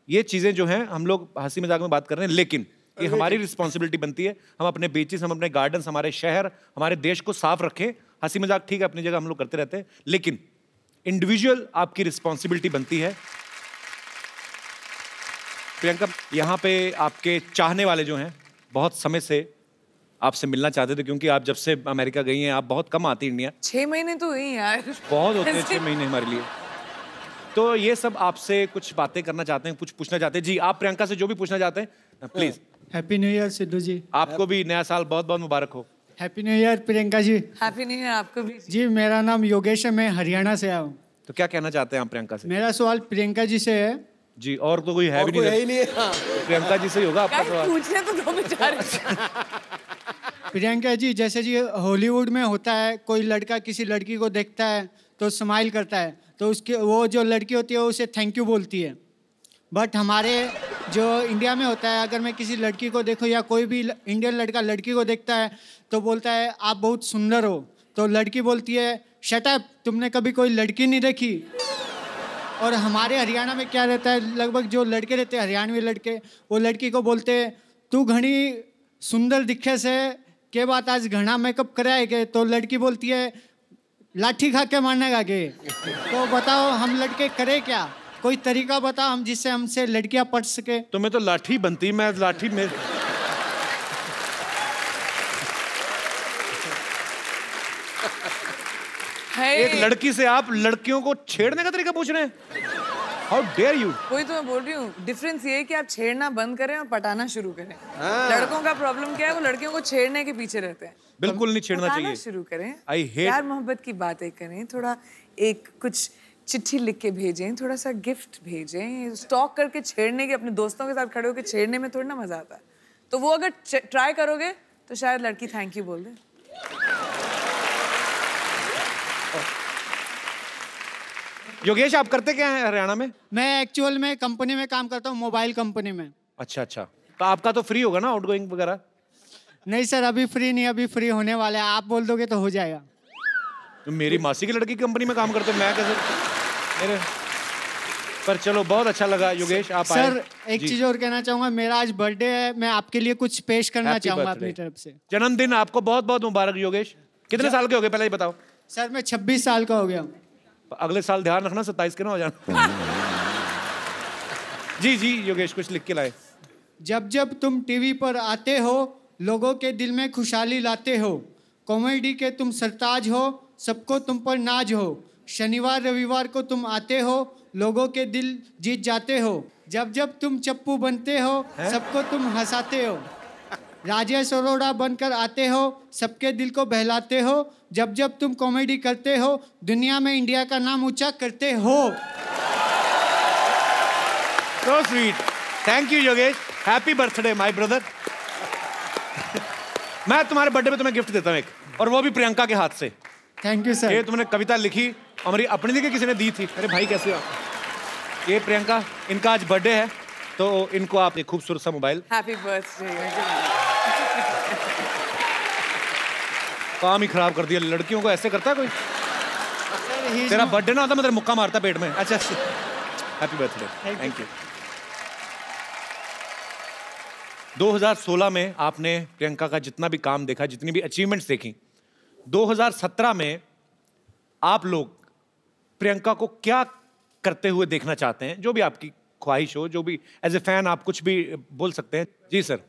ये चीजें जो हैं हम लोग हंसी मजाक में बात कर रहे हैं, लेकिन ये हमारी रिस्पॉन्सिबिलिटी बनती है। हम अपने बीचेस, हम अपने गार्डन्स, हमारे शहर, हमारे देश को साफ रखें। हंसी मजाक ठीक है अपनी जगह हम लोग करते रहते हैं, लेकिन इंडिविजुअल आपकी रिस्पॉन्सिबिलिटी बनती है। प्रियंका, यहाँ पे आपके चाहने वाले जो हैं बहुत समय से आपसे मिलना चाहते थे, क्योंकि आप जब से अमेरिका गई हैं आप बहुत कम आती इंडिया। 6 महीने तो हुई यार। बहुत होते हैं 6 महीने हमारे लिए। तो ये सब आपसे कुछ बातें करना चाहते हैं, कुछ पूछना चाहते हैं। जी, आप प्रियंका से जो भी पूछना चाहते हैं please. Happy new year Sidhu ji. आपको भी नया साल बहुत बहुत मुबारक हो। Happy new year Priyanka ji. Happy new year आपको भी। जी, मेरा नाम योगेश है, मैं हरियाणा से आया हूँ। तो क्या कहना चाहते हैं आप प्रियंका से? मेरा सवाल प्रियंका जी से है। जी, और तो कोई है भी नहीं। प्रियंका जी से ही होगा आपका सवाल। पूछने तो दो बेचारे। प्रियंका जी, जैसे जी हॉलीवुड में होता है, कोई लड़का किसी लड़की को देखता है तो स्माइल करता है, तो उसकी वो जो लड़की होती है उसे थैंक यू बोलती है। बट हमारे जो इंडिया में होता है, अगर मैं किसी लड़की को देखूं या कोई भी इंडियन लड़का लड़की को देखता है तो बोलता है आप बहुत सुंदर हो, तो लड़की बोलती है शट अप, तुमने कभी कोई लड़की नहीं देखी। और हमारे हरियाणा में क्या रहता है, लगभग जो लड़के रहते हैं हरियाणवी लड़के, वो लड़की को बोलते हैं तू घनी सुंदर दिखे से के बात आज घना मेकअप कराए के, तो लड़की बोलती है लाठी खा के मारने के। तो बताओ हम लड़के करें क्या? कोई तरीका बताओ हम जिससे हमसे लड़कियां पढ़ सके। तो मैं तो लाठी बनती, मैं लाठी में एक लड़की से आप लड़कियों को छेड़ने का तरीका पूछ रहे हैं? How dare you? वही तो मैं बोल रही हूँ, डिफरेंस ये है कि आप छेड़ना बंद करें और पटाना शुरू करें। लड़कों का प्रॉब्लम क्या है, वो लड़कियों को छेड़ने के पीछे रहते हैं। बिल्कुल नहीं छेड़ना चाहिए। शुरू करें, hate- प्यार मोहब्बत की बातें करें, थोड़ा एक कुछ चिट्ठी लिख के भेजें, थोड़ा सा गिफ्ट भेजें। स्टॉक करके छेड़ने के, अपने दोस्तों के साथ खड़े होकर छेड़ने में थोड़ी ना मजा आता है। तो वो अगर ट्राई करोगे तो शायद लड़की थैंक यू बोल दे। योगेश, आप करते क्या हैं हरियाणा में? मैं एक्चुअल में कंपनी में काम करता हूँ, मोबाइल कंपनी में। अच्छा अच्छा, तो आपका तो फ्री होगा ना आउटगोइंग वगैरह? नहीं सर, अभी फ्री नहीं, अभी फ्री होने वाला है, आप बोल दोगे तो हो जाएगा। तो मेरी मासी की लड़की की कंपनी में काम करते हो, मैं कैसे मेरे पर। चलो, बहुत अच्छा लगा योगेश आप आए। सर एक चीज और कहना चाहूंगा, मेरा आज बर्थडे है, मैं आपके लिए कुछ पेश करना चाहूंगा अपनी तरफ से। जन्मदिन आपको बहुत बहुत मुबारक योगेश। कितने साल के हो गए पहले ही बताओ? सर मैं 26 साल का हो गया। अगले साल ध्यान रखना 27 के ना हो जाना। जी जी योगेश, कुछ लिख के लाए। जब जब तुम टीवी पर आते हो, लोगों के दिल में खुशहाली लाते हो, कॉमेडी के तुम सरताज हो, सबको तुम पर नाज हो। शनिवार रविवार को तुम आते हो, लोगों के दिल जीत जाते हो। जब जब तुम चप्पू बनते हो, सबको तुम हंसाते हो। राजेश अरोड़ा बनकर आते हो, सबके दिल को बहलाते हो। जब जब तुम कॉमेडी करते हो, दुनिया में इंडिया का नाम ऊंचा करते हो। So sweet. Thank you Yogesh. Happy birthday my brother. मैं तुम्हारे बर्थडे पे तुम्हें गिफ्ट देता हूँ एक, और वो भी प्रियंका के हाथ से। Thank you sir. ये तुमने कविता लिखी और मेरी अपनी लिखी, किसी ने दी थी। अरे भाई कैसे हो? ये प्रियंका, इनका आज बर्थडे है, तो इनको आप एक खूबसूरत सा मोबाइल। Happy birthday. काम ही खराब कर दिया, लड़कियों को ऐसे करता है कोई? तेरा बर्थडे ना होता मैं तेरा मुक्का मारता पेट में। अच्छा, हैप्पी बर्थडे, थैंक यू। 2016 में आपने प्रियंका का जितना भी काम देखा, जितनी भी अचीवमेंट्स देखी, 2017 में आप लोग प्रियंका को क्या करते हुए देखना चाहते हैं? जो भी आपकी ख्वाहिश हो, जो भी एज ए फैन आप कुछ भी बोल सकते हैं। जी sir.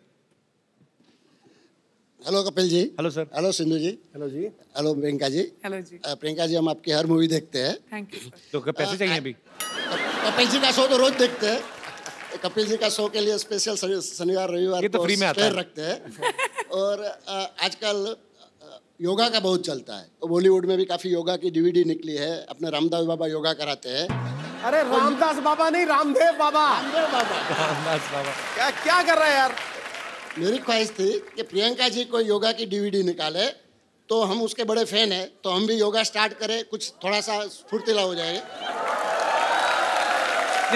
Hello Kapil ji. Hello sir. Hello Sindhu ji. Hello जी। हेलो प्रियंका जी। हेलो जी। प्रियंका जी, हम आपकी हर मूवी देखते हैं। Thank you. तो पैसे चाहिए अभी? कपिल जी का शो तो रोज देखते हैं। कपिल जी का शो के लिए स्पेशल शनिवार रविवार ये तो फ्री में आता है। रखते हैं। और आजकल योगा का बहुत चलता है। बॉलीवुड में भी काफी योगा की डीवीडी निकली है। अपने रामदास बाबा योगा कराते हैं। अरे रामदास बाबा नहीं, रामदेव बाबा। रामदेव बाबा। रामदास बाबा क्या कर रहे हैं यार? मेरी ख्वाहिश थी कि प्रियंका जी कोई योगा की डीवीडी निकाले, तो हम उसके बड़े फैन हैं, तो हम भी योगा स्टार्ट करें, कुछ थोड़ा सा फुर्तीला हो जाएगा।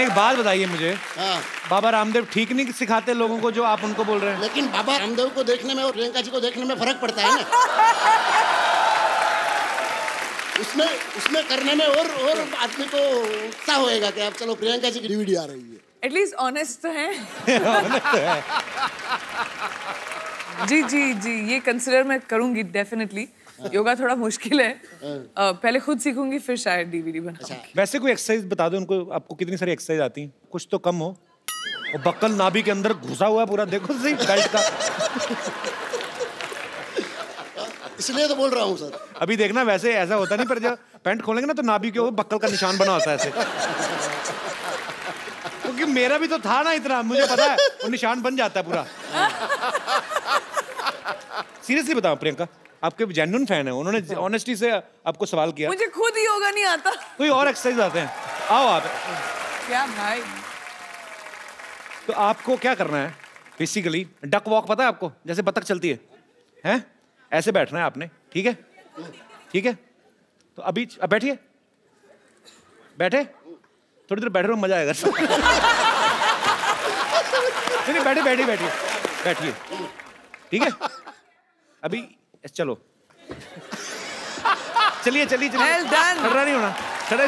एक बात बताइए मुझे, हाँ। बाबा रामदेव ठीक नहीं सिखाते लोगों को जो आप उनको बोल रहे हैं? लेकिन बाबा रामदेव को देखने में और प्रियंका जी को देखने में फर्क पड़ता है ना। उसमें करने में और आदमी को उत्साह होएगा कि अब चलो प्रियंका जी की डीवीडी आ रही है। एटलीस्ट ऑनेस्ट तो है। जी जी जी, ये कंसिडर मैं करूंगी डेफिनेटली। योगा थोड़ा मुश्किल है, पहले खुद सीखूंगी फिर शायद डीवीडी बनाऊंगी। वैसे कोई एक्सरसाइज बता दो उनको, आपको कितनी सारी एक्सरसाइज आती हैं? कुछ तो कम हो। वो बक्कल नाभि के अंदर घुसा हुआ है पूरा, देखो सही बेल्ट का। इसलिए तो बोल रहा हूँ सर। अभी देखना, वैसे ऐसा होता नहीं, पर जब पैंट खोलेंगे ना तो नाभि के ऊपर बक्कल का निशान बना होता है ऐसे। क्योंकि मेरा भी तो था ना इतना, मुझे पता है वो निशान बन जाता है पूरा। सीरियसली बताओ प्रियंका, आपके जेन्युइन फैन है, उन्होंने ऑनेस्टी से आपको सवाल किया। मुझे खुद ही योगा नहीं आता। कोई और एक्सरसाइज आते हैं? आओ आप। क्या भाई? तो आपको क्या करना है बेसिकली? डक वॉक पता है आपको, जैसे बतख चलती है, हैं? ऐसे बैठना है आपने, ठीक है? ठीक है, तो अभी बैठिए, बैठे, थोड़ी देर बैठे रहो, मजा आएगा। नहीं, बैठे बैठिए बैठिए बैठिए, ठीक है? अभी चलो, चलिए चलिए चलिए। Well done. खड़ा नहीं होना, खड़े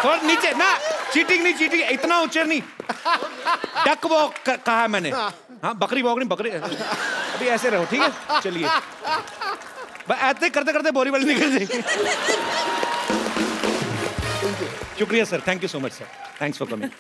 थोड़ा नीचे ना। चीटिंग नहीं, चीटिंग इतना ऊंचे नहीं। डक वॉक कहा है मैंने। हाँ, बकरी वॉक नहीं, बकरी। अभी ऐसे रहो, ठीक है? चलिए, ऐसे करते करते बोरी वाली निकल जाएगी। शुक्रिया sir, thank you so much sir, thanks for coming.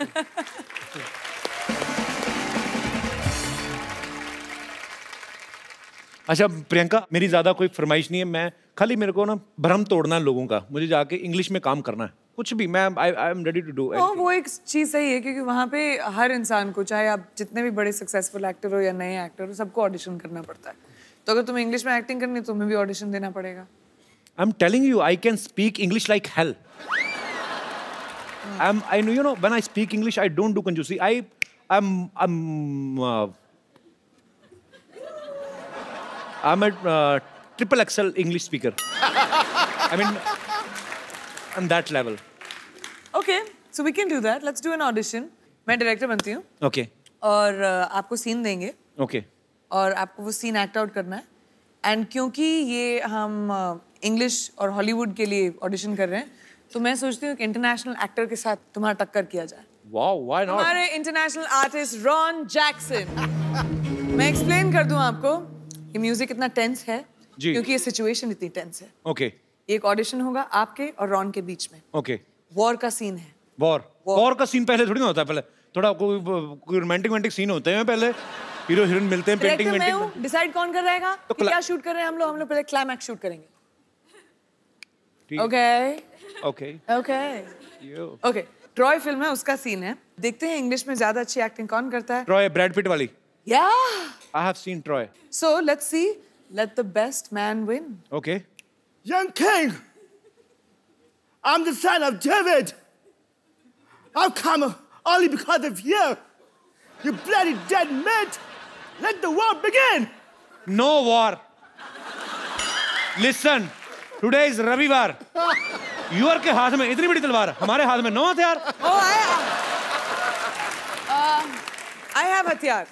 अच्छा प्रियंका, मेरी ज्यादा कोई फरमाइश नहीं है, मैं खाली मेरे को ना भ्रम तोड़ना है लोगों का, मुझे जाके इंग्लिश में काम करना है, कुछ भी। मैं I am ready to do. वो एक चीज सही है, क्योंकि वहाँ पे हर इंसान को, चाहे आप जितने भी बड़े सक्सेसफुल एक्टर हो या नए एक्टर हो, सबको ऑडिशन करना पड़ता है। तो अगर तुम्हें इंग्लिश में एक्टिंग करनी है तो तुम्हें भी ऑडिशन देना पड़ेगा। I am telling you, I can speak English like hell. I know, you know, when I speak English, I don't do conjusi. I'm a triple XL English speaker. I mean, on that level. Okay, so we can do that. Let's do an audition. मैं director बनती हूँ। Okay. और आपको scene देंगे। Okay. और आपको वो scene act out करना है। एंड क्योंकि ये हम इंग्लिश और हॉलीवुड के लिए ऑडिशन कर रहे हैं, तो मैं सोचती हूँ कि इंटरनेशनल एक्टर के साथ तुम्हारा टक्कर किया जाए। Wow, why not? हमारे इंटरनेशनल आर्टिस्ट रॉन जैक्सन। मैं एक्सप्लेन कर दूं आपको, ये म्यूजिक इतना टेंस है क्योंकि ये सिचुएशन इतनी टेंस है। Okay. एक ऑडिशन होगा आपके और रॉन के बीच में। Okay. वॉर का सीन है। वॉर का सीन पहले थोड़ी ना होता है, पहले थोड़ा कोई रोमांटिक सीन होते हैं, पहले हीरो हीरोइन मिलते हैं, पेंटिंग वेंटिंग। डिसाइड कौन कर रहेगा तो कि क्या शूट कर रहे हैं हम लोग पहले क्लाइमैक्स शूट करेंगे। ओके, ट्रॉय फिल्म है, उसका सीन है। देखते हैं इंग्लिश में ज्यादा अच्छी एक्टिंग कौन करता है। ट्रॉय, ब्रैड पिट वाली। Yeah. I have seen Troy. So let's see. Let the best man win. Okay. Young king, I'm the son of David. I've come only because of you. You bloody dead meat. Let the war begin. No war. Listen. Today is रविवार। Your के हाथ में इतनी बड़ी तलवार, हमारे हाथ में 9 हथियार। Oh, I have हथियार।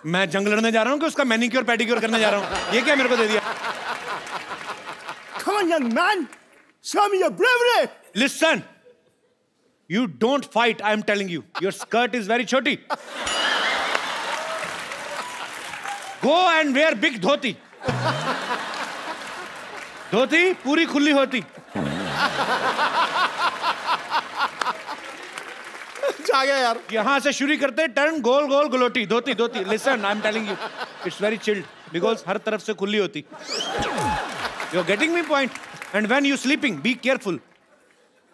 मैं जंग लड़ने जा रहा हूँ कि उसका मैनिक्योर पेडिक्योर करने जा रहा हूँ? ये क्या मेरे को दे दिया? Come on, young man. Show me your bravery. Listen. You don't fight, I am telling you. Your skirt is very choti. Go and wear big dhoti. धोती पूरी खुली होती। आ गया यार। यहाँ से शुरू करते, turn goal goal galouti, dhoti dhoti. Listen, I'm telling you, it's very chilled because हर तरफ से खुली होती। You're getting me point? And when you sleeping, be careful.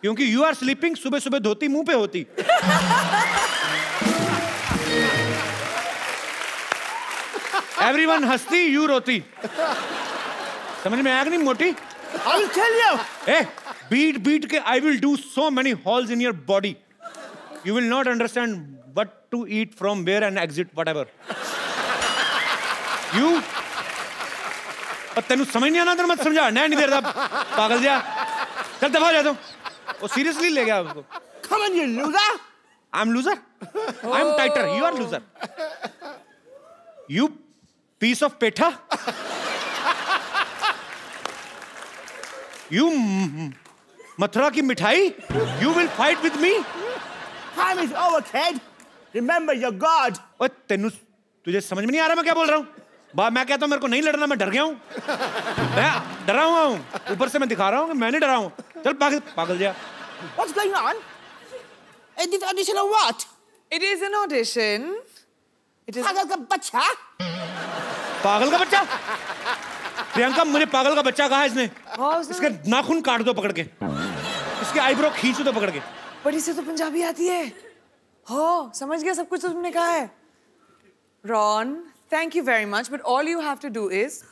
क्योंकि यू आर स्लीपिंग, सुबह सुबह धोती मुंह पे होती। एवरीवन हंसती, यू रोती। समझ में आया कि नहीं मोटी? I'll tell you. Beat के I will do so many holes in your body. You will not understand what to eat from where and exit whatever. You पर तेनू समझ नहीं आना, तेरे मत समझा नहीं दे रहा पागल जा। चल दफा जा तू। वो सीरियसली ले गया उसको। Come on, you loser. I'm loser. I'm tighter. You are loser. You piece of petha. You Mathura की मिठाई. You will fight with me. Time is over, kid. Remember your God. ओए तेनू तुझे समझ में नहीं आ रहा मैं क्या बोल रहा हूँ? मैं कहता हूँ मेरे को नहीं लड़ना, मैं डर गया हूँ। मैं डरा हुआ हूँ, ऊपर से मैं दिखा रहा हूँ कि मैं नहीं डरा हूँ। चल पागल जा। What's going on? Is this audition or what? It is an audition. It is. पागल का बच्चा? पागल का बच्चा? प्रियंका मुझे पागल का बच्चा कहा है इसने। इसके नाखून काट दो पकड़ के, इसके आईब्रो खींच दो पकड़ के। बट इसे तो पंजाबी आती है। हो समझ गया सब कुछ तुमने कहा है। Ron, thank you very much, but all you have to do is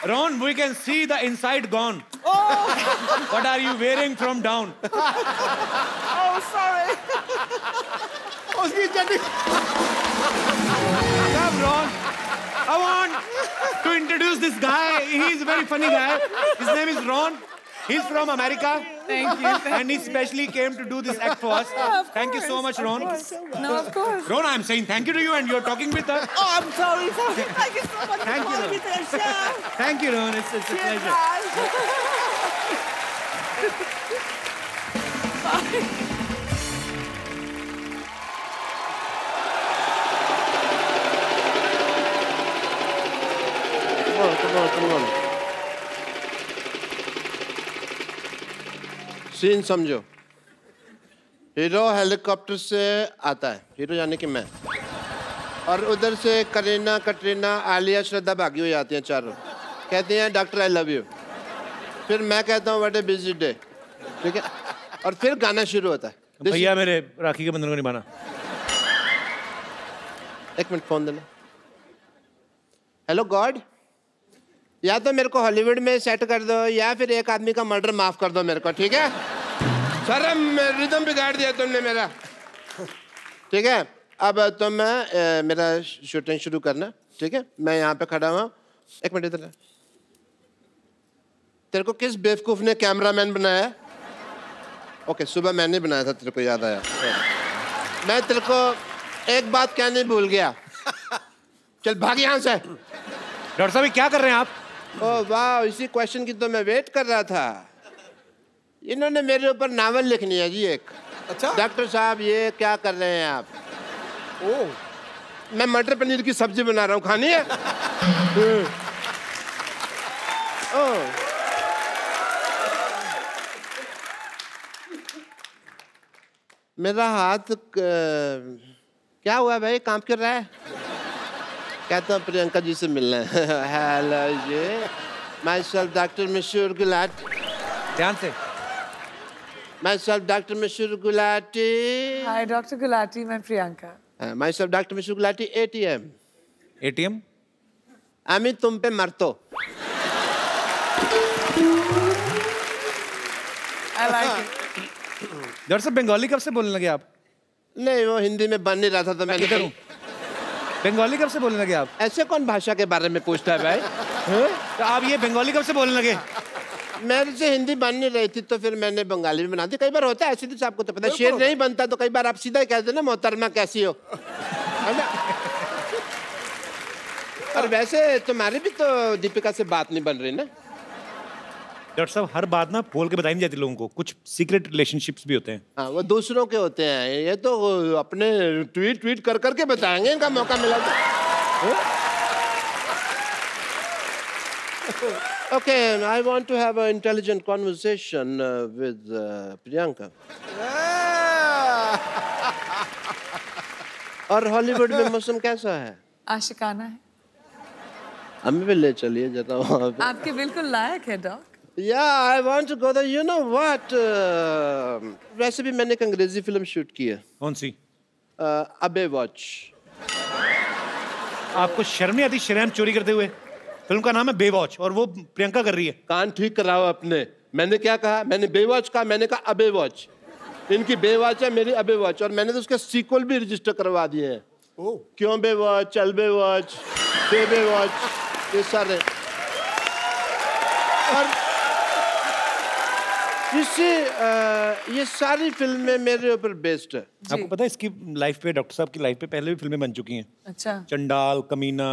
Ron, we can see the inside gone. What are you wearing from down? Oh, sorry. Come, Ron. I want to introduce this guy. He's a very funny guy. His name is Ron. He's from America. Thank you. And he specially came to do this act for us. Thank you so much, Ron. No, of course. Ron, I'm saying thank you to you and you're talking with us. Oh, I'm sorry. Thank you so much Thank for you, calling me Ron. to the show. Thank you, Ron. It's a Cheers, pleasure. guys. Bye. Come on. Scene समझो। Hero helicopter से आता है, hero यानी कि मैं, और उधर से करीना, कटरीना, आलिया, श्रद्धा भागी हुई आती हैं चारों, कहती हैं डॉक्टर आई लव यू। फिर मैं कहता हूँ व्हाट ए बिजी डे, ठीक है, और फिर गाना शुरू होता है। भैया मेरे राखी के बंधन को निभाना। एक मिनट फोन देना। हेलो गॉड, या तो मेरे को हॉलीवुड में सेट कर दो या फिर एक आदमी का मर्डर माफ कर दो मेरे को, ठीक है? सर रिदम बिगाड़ दिया तुमने मेरा, ठीक है? अब तो मैं मेरा शूटिंग शुरू करना, ठीक है? मैं यहाँ पे खड़ा हुआ। एक मिनट इधर। तेरे को किस बेवकूफ ने कैमरामैन बनाया? ओके, सुबह मैंने बनाया था, तेरे को याद आया। मैं तेरे को एक बात कहने भूल गया। चल भाग यहाँ से। डॉक्टर साहब क्या कर रहे हैं आप? ओह वाह, इसी क्वेश्चन की तो मैं वेट कर रहा था। इन्होंने मेरे ऊपर नावल लिखनी है जी एक। अच्छा डॉक्टर साहब ये क्या कर रहे हैं आप? ओह मैं मटर पनीर की सब्जी बना रहा हूँ, खानी है? ओह मेरा हाथ क्या हुआ भाई, कांप क्यों रहा है? कहता हूँ प्रियंका जी से मिलना है। हेलो जी, myself doctor Mashoor Gulati. ध्यान से। My self doctor Mashoor Gulati. Hi doctor Gulati, मैं Priyanka. My self doctor Mashoor Gulati. ATM. ATM? আমি तुम पे मरतो। डॉक्टर साहब बंगाली कब से बोलने लगे आप? नहीं वो हिंदी में बन नहीं रहा था तो मैं किधर हूँ? बंगाली कब से बोलने लगे आप? ऐसे कौन भाषा के बारे में पूछता है भाई? तो आप ये बंगाली कब से बोलने लगे? मेरे से हिंदी बन नहीं रही थी तो फिर मैंने बंगाली में बना दी। कई बार होता है ऐसे, तो आपको तो पता है शेर नहीं बनता तो कई बार आप सीधा ही कहते ना मोहतरमा कैसी हो, है ना? और वैसे तुम्हारी भी तो दीपिका से बात नहीं बन रही ना? डॉक्टर साहब हर बात ना बोल के बताई नहीं जाती लोगों को, कुछ सीक्रेट रिलेशनशिप्स भी होते हैं। हाँ वो दूसरों के होते हैं, ये तो अपने ट्वीट कर करके बताएंगे, इनका मौका मिला तो। Okay, I want to have an intelligent conversation with Priyanka. और हॉलीवुड में मौसम कैसा है? आशिकाना है। हमें भी ले चलिए जरा वहाँ पे। आपके बिल्कुल लायक है dog. Yeah, I want to go there. You know what? वैसे भी मैंने एक अंग्रेजी फिल्म शूट की है। कौन सी? अबे वॉच। आपको शर्म नहीं आती शर्म चोरी करते हुए? फिल्म का नाम है बेवॉच और वो प्रियंका कर रही है। कान ठीक कराओ अपने। मैंने क्या कहा? मैंने बेवॉच कहा, मैंने कहा अबे वॉच। इनकी बेवॉच है, मेरी अबे वॉच, और मैंने तो उसके सीक्वल भी रजिस्टर करवा दिए हैं। क्यों बेवॉच, चल बेवॉच, बेवॉच, ये सारे। और ये सारी फिल्में मेरे ऊपर बेस्ड है। आपको पता है इसकी लाइफ पे, डॉक्टर साहब की लाइफ पे पहले भी फिल्में बन चुकी हैं। अच्छा। चंडाल, कमीना,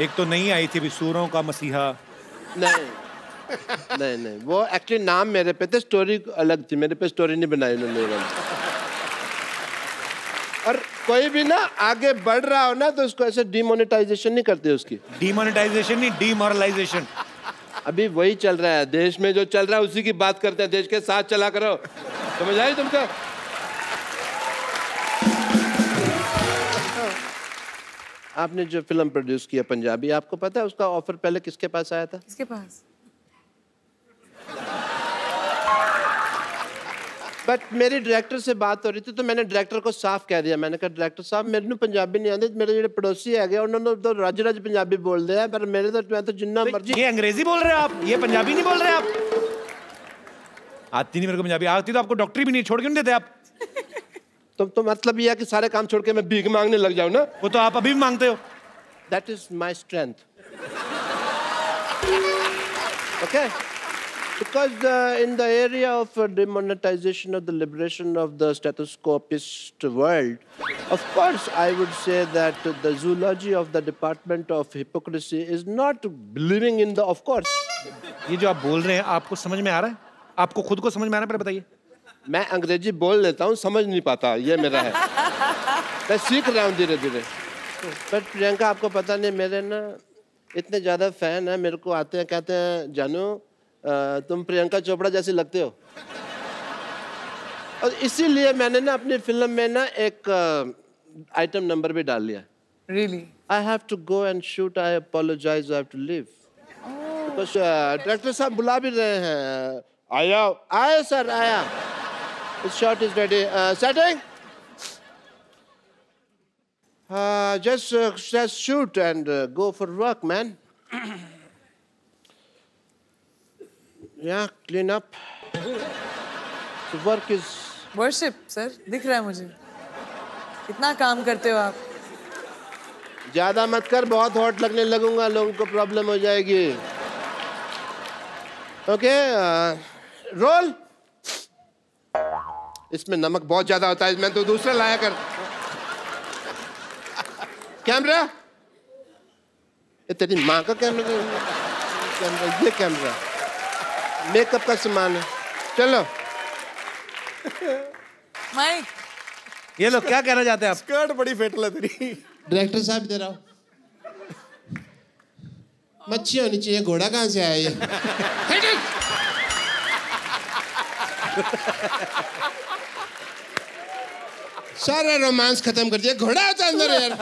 एक तो नहीं आई थी अभी, सूरों का मसीहा। नहीं, वो एक्चुअली नाम मेरे पे थे, स्टोरी अलग थी, मेरे पे स्टोरी नहीं बनाई उन्होंने। और कोई भी ना आगे बढ़ रहा हो ना तो उसको ऐसे डिमोनेटाइजेशन नहीं करते उसकी। डिमोनेटाइजेशन नहीं, डिमोरलाइजेशन। अभी वही चल रहा है देश में, जो चल रहा है उसी की बात करते हैं। देश के साथ चला करो, समझ आई तुमको? आपने जो फिल्म प्रोड्यूस किया पंजाबी, आपको पता है उसका ऑफर पहले किसके पास आया था? किसके पास? बट मेरी डायरेक्टर से बात हो रही थी तो मैंने डायरेक्टर को साफ कह दिया। मैंने कहा डायरेक्टर साहब मेरे को पंजाबी नहीं आती, मेरे जो पड़ोसी है उन्होंने तो रज रज पंजाबी बोल दिया, पर मेरे तो मैं तो जिन्ना मर्जी। ये अंग्रेजी बोल रहे हैं आप, ये पंजाबी नहीं बोल रहे आप। आती नहीं मेरे को पंजाबी, आती तो आपको डॉक्टरी भी नहीं, छोड़ क्यों नहीं देते आप? तो मतलब ये है कि सारे काम छोड़ के मैं भीख मांगने लग जाऊं ना? वो तो आप अभी भी मांगते हो। That is my strength. Okay? Because in the area of demonetization of the liberation of the stethoscopist world, of course I would say that the zoology of the department of hypocrisy is not believing in the, of course. ये जो आप बोल रहे हैं आपको समझ में आ रहा है? आपको खुद को समझ में आ रहा है? पहले बताइए। मैं अंग्रेजी बोल लेता हूँ, समझ नहीं पाता, ये मेरा है। मैं सीख रहा हूँ धीरे धीरे। बट प्रियंका आपको पता नहीं, मेरे ना इतने ज़्यादा फैन हैं, मेरे को आते हैं कहते हैं जानू तुम प्रियंका चोपड़ा जैसी लगते हो। और इसीलिए मैंने ना अपनी फिल्म में ना एक आइटम नंबर भी डाल लिया। Really? I have to go and shoot. I apologize. I have to leave. Because director साहब बुला भी रहे हैं। आया सर आया। This shot is ready. Setting. Just shoot and go for work, man. Yeah, clean up. The work is. Worship, sir. दिख रहा है मुझे। कितना काम करते हो आप? ज़्यादा मत कर, बहुत हॉट लगने लगूंगा, लोगों को प्रॉब्लम हो जाएगी। Okay, role. इसमें नमक बहुत ज़्यादा होता है, मैं तो दूसरा लाया कर। कैमरा, ये तेरी माँ का कैमरा, ये कैमरा, मेकअप का सामान है। चलो माइक, ये लोग क्या कहना चाहते हैं आप? स्कर्ट बड़ी फेटल है तेरी। डायरेक्टर साहब इधर आओ। मच्छी होनी चाहिए, घोड़ा कहाँ से आया ये? सारा रोमांस खत्म कर दिया। घोड़ा होता अंदर यार।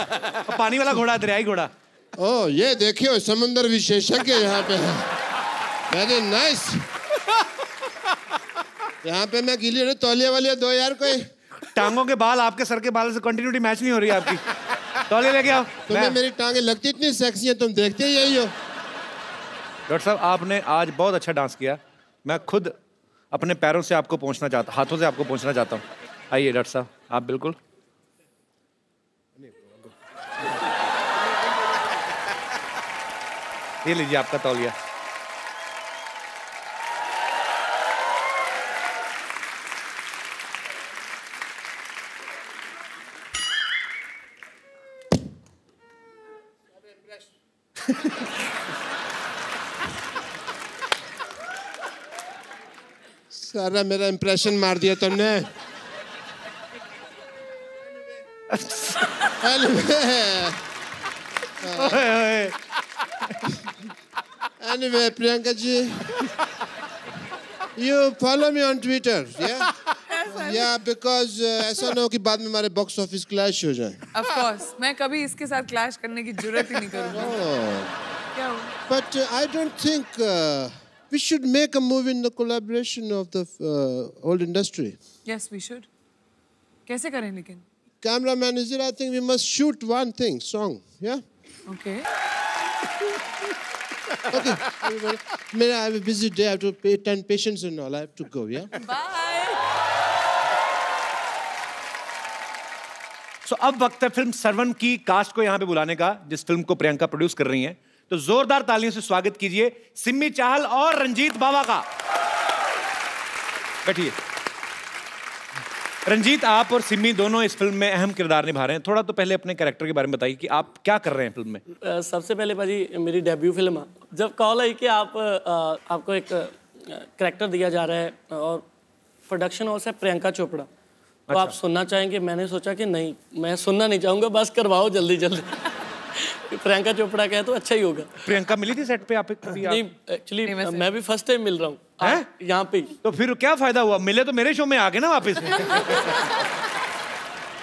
पानी वाला घोड़ा, दरियाई घोड़ा। ओ ये देखियो समुद्र विशेषज्ञ यहाँ पे है। Very nice. यहाँ पे मैं गीली हूँ, तौलिया वाली दो यार कोई। टांगों के बाल आपके सर के बाल से कंटिन्यूटी मैच नहीं हो रही है आपकी। तौलिया लेके आओ। तुम्हें मेरी टांगे लगती इतनी सेक्सी है, तुम देखते ही यही हो। डॉक्टर साहब आपने आज बहुत अच्छा डांस किया। मैं खुद अपने पैरों से आपको पहुंचना चाहता, हाथों से आपको पहुंचना चाहता हूँ। आइए डॉक्टर साहब, आप बिल्कुल। ये लीजिए आपका तौलिया। सारा मेरा इंप्रेशन मार दिया तुमने। Anyway, Priyanka ji, you follow me on Twitter, yeah? ऐसा Yeah, because ऐसा ना हो कि बाद में हमारे बॉक्स ऑफिस क्लैश हो जाए. Of course, मैं कभी इसके साथ क्लैश करने की जरूरत ही नहीं करूँगा. क्या हुआ? But I don't think we should make a movie in the collaboration of the whole industry. Yes, we should. कैसे करें लेकिन? Cameraman is there. I think we must shoot one thing, song. Yeah. Okay. Okay. I have a busy day. I have to attend patients and all. I have to go. Yeah. Bye. So अब वक्त है film Sarwan की cast को यहाँ पे बुलाने का, जिस फिल्म को प्रियंका प्रोड्यूस कर रही हैं. तो जोरदार तालियों से स्वागत कीजिए सिमी चाहल और रंजीत बावा का. बैठिए. रंजीत, आप और सिमी दोनों इस फिल्म में अहम किरदार निभा रहे हैं. थोड़ा तो पहले अपने कैरेक्टर के बारे में बताइए कि आप क्या कर रहे हैं फिल्म में. सबसे पहले भाजी मेरी डेब्यू फिल्म है. जब कॉल आई कि आपको एक कैरेक्टर दिया जा रहा है और प्रोडक्शन हाउस है प्रियंका चोपड़ा, तो आप सुनना चाहेंगे. मैंने सोचा कि नहीं, मैं सुनना नहीं चाहूँगा, बस करवाओ जल्दी जल्दी. प्रियंका चोपड़ा कहे तो अच्छा ही होगा. प्रियंका मिली थी सेट पे आप? नहीं, एक्चुअली मैं भी फर्स्ट टाइम मिल रहा हूँ यहाँ पे. तो फिर क्या फायदा हुआ, मिले तो मेरे शो में आ गए ना वापस.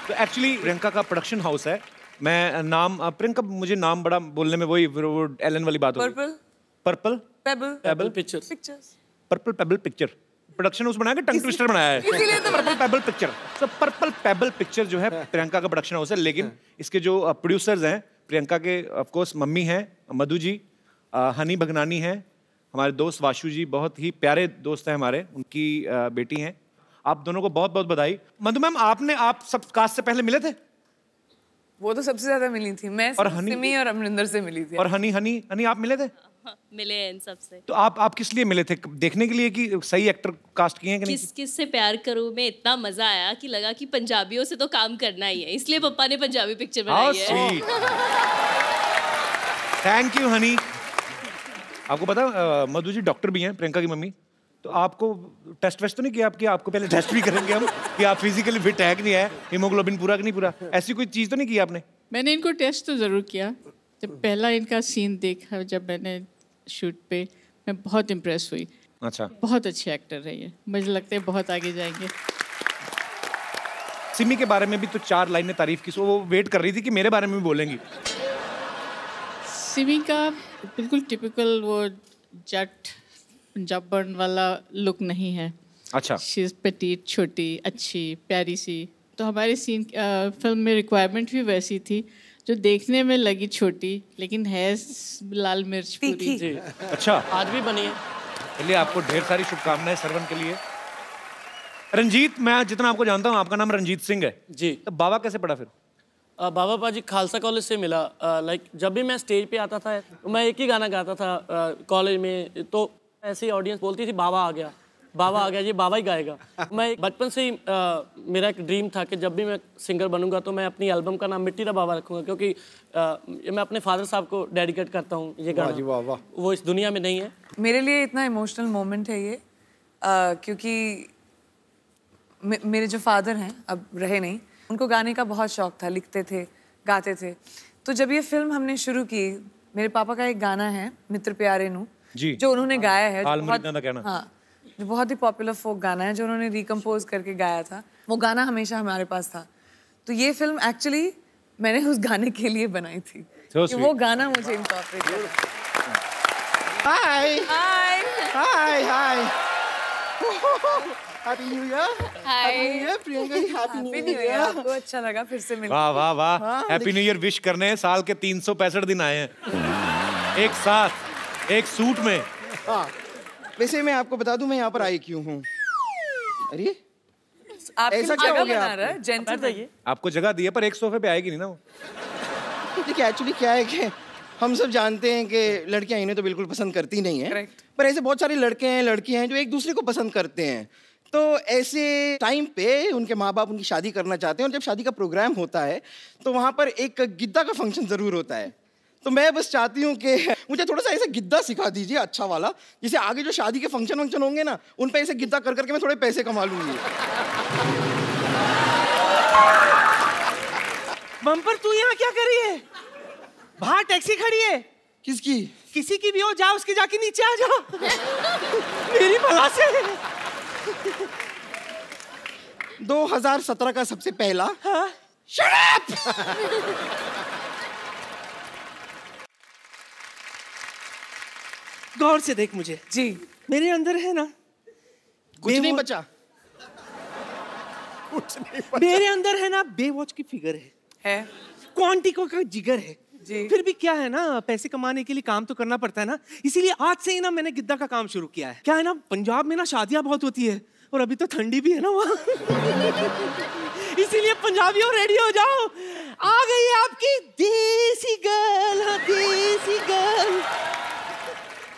तो एक्चुअली प्रियंका का प्रोडक्शन हाउस है. मैं नाम प्रियंका, मुझे नाम बड़ा बोलने में वही एलन वाली बात होगी. Purple payable pictures. Purple payable picture production house बनाया कि टंग ट्विस्टर बनाया है? Purple payable picture. तो पर्पल पेबल पिक्चर जो है प्रियंका का प्रोडक्शन हाउस है. लेकिन इसके जो प्रोड्यूसर्स हैं प्रियंका के, ऑफ कोर्स मम्मी हैं मधु जी, हनी भगनानी हैं, हमारे दोस्त वाशु जी, बहुत ही प्यारे दोस्त हैं हमारे, उनकी बेटी हैं. आप दोनों को बहुत बहुत बधाई. मधु मैम, आप सब कास्ट से पहले मिले थे? वो तो सबसे ज्यादा मिली थी. मैं और सिमी और अमरिंदर से मिली थी. और हनी आप मिले थे? मिले हैं इन सबसे. तो आप किस लिए मिले थे? देखने के लिए कि सही एक्टर कास्ट किए हैं कि नहीं? किस से प्यार करूं में इतना मजा आया कि लगा कि पंजाबियों से तो काम करना ही है, इसलिए पापा ने पंजाबी पिक्चर बनाई है. Thank you Honey. आपको पता मधु जी डॉक्टर भी हैं, प्रियंका की मम्मी. तो आपको टेस्ट वेस्ट तो नहीं किया आपको पहले टेस्ट भी करेंगे हम कि आप फिजिकली फिट है कि नहीं है, हीमोग्लोबिन पूरा कि नहीं पूरा, ऐसी कोई चीज़ तो नहीं की आपने? मैंने इनको टेस्ट तो ज़रूर किया. जब पहला इनका सीन देखा जब मैंने शूट पे, मैं बहुत इम्प्रेस हुई. अच्छा. बहुत अच्छे एक्टर रहे हैं, मुझे लगता है बहुत आगे जाएंगे. सिमी के बारे में भी तो 4 लाइनें तारीफ की, वो वेट कर रही थी कि मेरे बारे में भी बोलेंगी. सिमी का बिल्कुल टिपिकल वो जट पंजाबन वाला लुक नहीं है. अच्छा. शी इज पेटीट, छोटी, अच्छी, प्यारी सी. तो हमारे सीन फिल्म में रिक्वायरमेंट भी वैसी थी, जो देखने में लगी छोटी लेकिन है लाल मिर्च पूरी. जी. अच्छा. आज भी बनी है. चलिए, आपको ढेर सारी शुभकामनाएं सरवन के लिए. रंजीत, मैं जितना आपको जानता हूँ आपका नाम रंजीत सिंह है जी. तो बाबा कैसे पड़ा फिर? बाबा पाजी खालसा कॉलेज से मिला. लाइक जब भी मैं स्टेज पे आता था तो मैं एक ही गाना गाता था कॉलेज में. तो ऐसी ऑडियंस बोलती थी बाबा आ गया, बाबा आ गया, ये बाबा ही गाएगा. मैं बचपन से ही मेरा एक ड्रीम था कि जब भी मैं सिंगर बनूंगा तो मैं अपनी एल्बम का नाम मिट्टी दा बाबा रखूंगा, क्योंकि मैं अपने फादर साहब को डेडिकेट करता हूँ ये गाना. वो इस दुनिया में नहीं है. मेरे लिए इतना इमोशनल मोमेंट है ये, क्योंकि मेरे जो फादर हैं अब रहे नहीं, उनको गाने का बहुत शौक था, लिखते थे, गाते थे. तो जब ये फिल्म हमने शुरू की, मेरे पापा का एक गाना है मित्र प्यारे नू, जो उन्होंने गाया है, जो बहुत ही पॉपुलर फोक गाना है, जो उन्होंने रिकम्पोज करके गाया था. वो गाना हमेशा हमारे पास था. तो ये फिल्म एक्चुअली मैंने उस गाने के लिए बनाई थी कि वो गाना मुझे इनकॉर्पोरेट करना. Hi hi hi hi. Happy new year. Hi Priyanka ji, happy new year. आपको अच्छा लगा फिर से मिलकर? वाह वाह वाह. हैप्पी न्यू ईयर विश करने साल के 365 दिन आए हैं एक साथ एक सूट में. वैसे मैं आपको बता दूं मैं यहाँ पर आई क्यों हूँ. अरे ऐसा क्या हो गया? आपको जगह दी है पर एक सोफे पे आएगी नहीं ना वो. देखिए एक्चुअली क्या है कि हम सब जानते हैं कि लड़कियां इन्हें तो बिल्कुल पसंद करती नहीं है, पर ऐसे बहुत सारे लड़के हैं लड़कियां हैं जो एक दूसरे को पसंद करते हैं. तो ऐसे टाइम पे उनके माँ बाप उनकी शादी करना चाहते हैं, और जब शादी का प्रोग्राम होता है तो वहाँ पर एक गिद्दा का फंक्शन ज़रूर होता है. तो मैं बस चाहती हूँ कि मुझे थोड़ा सा ऐसा गिद्दा सिखा दीजिए अच्छा वाला, जिसे आगे जो शादी के फंक्शन होंगे ना, उन पे ऐसे गिद्दा कर करके मैं थोड़े पैसे कमा लूंगी. बम्पर, तू यहाँ क्या कर रही है? बाहर टैक्सी खड़ी है. किसकी? किसी की भी हो, जा उसके जाके नीचे आ जा. मेरी भला से. 2017 का सबसे पहला। हाँ? Shut up! गौर से देख मुझे। जी। मेरे अंदर है ना कुछ नहीं बचा। कुछ नहीं बचा। मेरे अंदर है ना बेवॉच की फिगर है क्वांटिको का जिगर है जी। फिर भी क्या है ना, पैसे कमाने के लिए काम तो करना पड़ता है ना, इसीलिए आज से ही ना मैंने गिद्दा का काम शुरू किया है। क्या है ना, पंजाब में ना शादियां बहुत होती है और अभी तो ठंडी भी है ना वहाँ। इसीलिए पंजाबियों रेडी हो जाओ, आ गई आपकी देसी गर्ल, देसी गर्ल।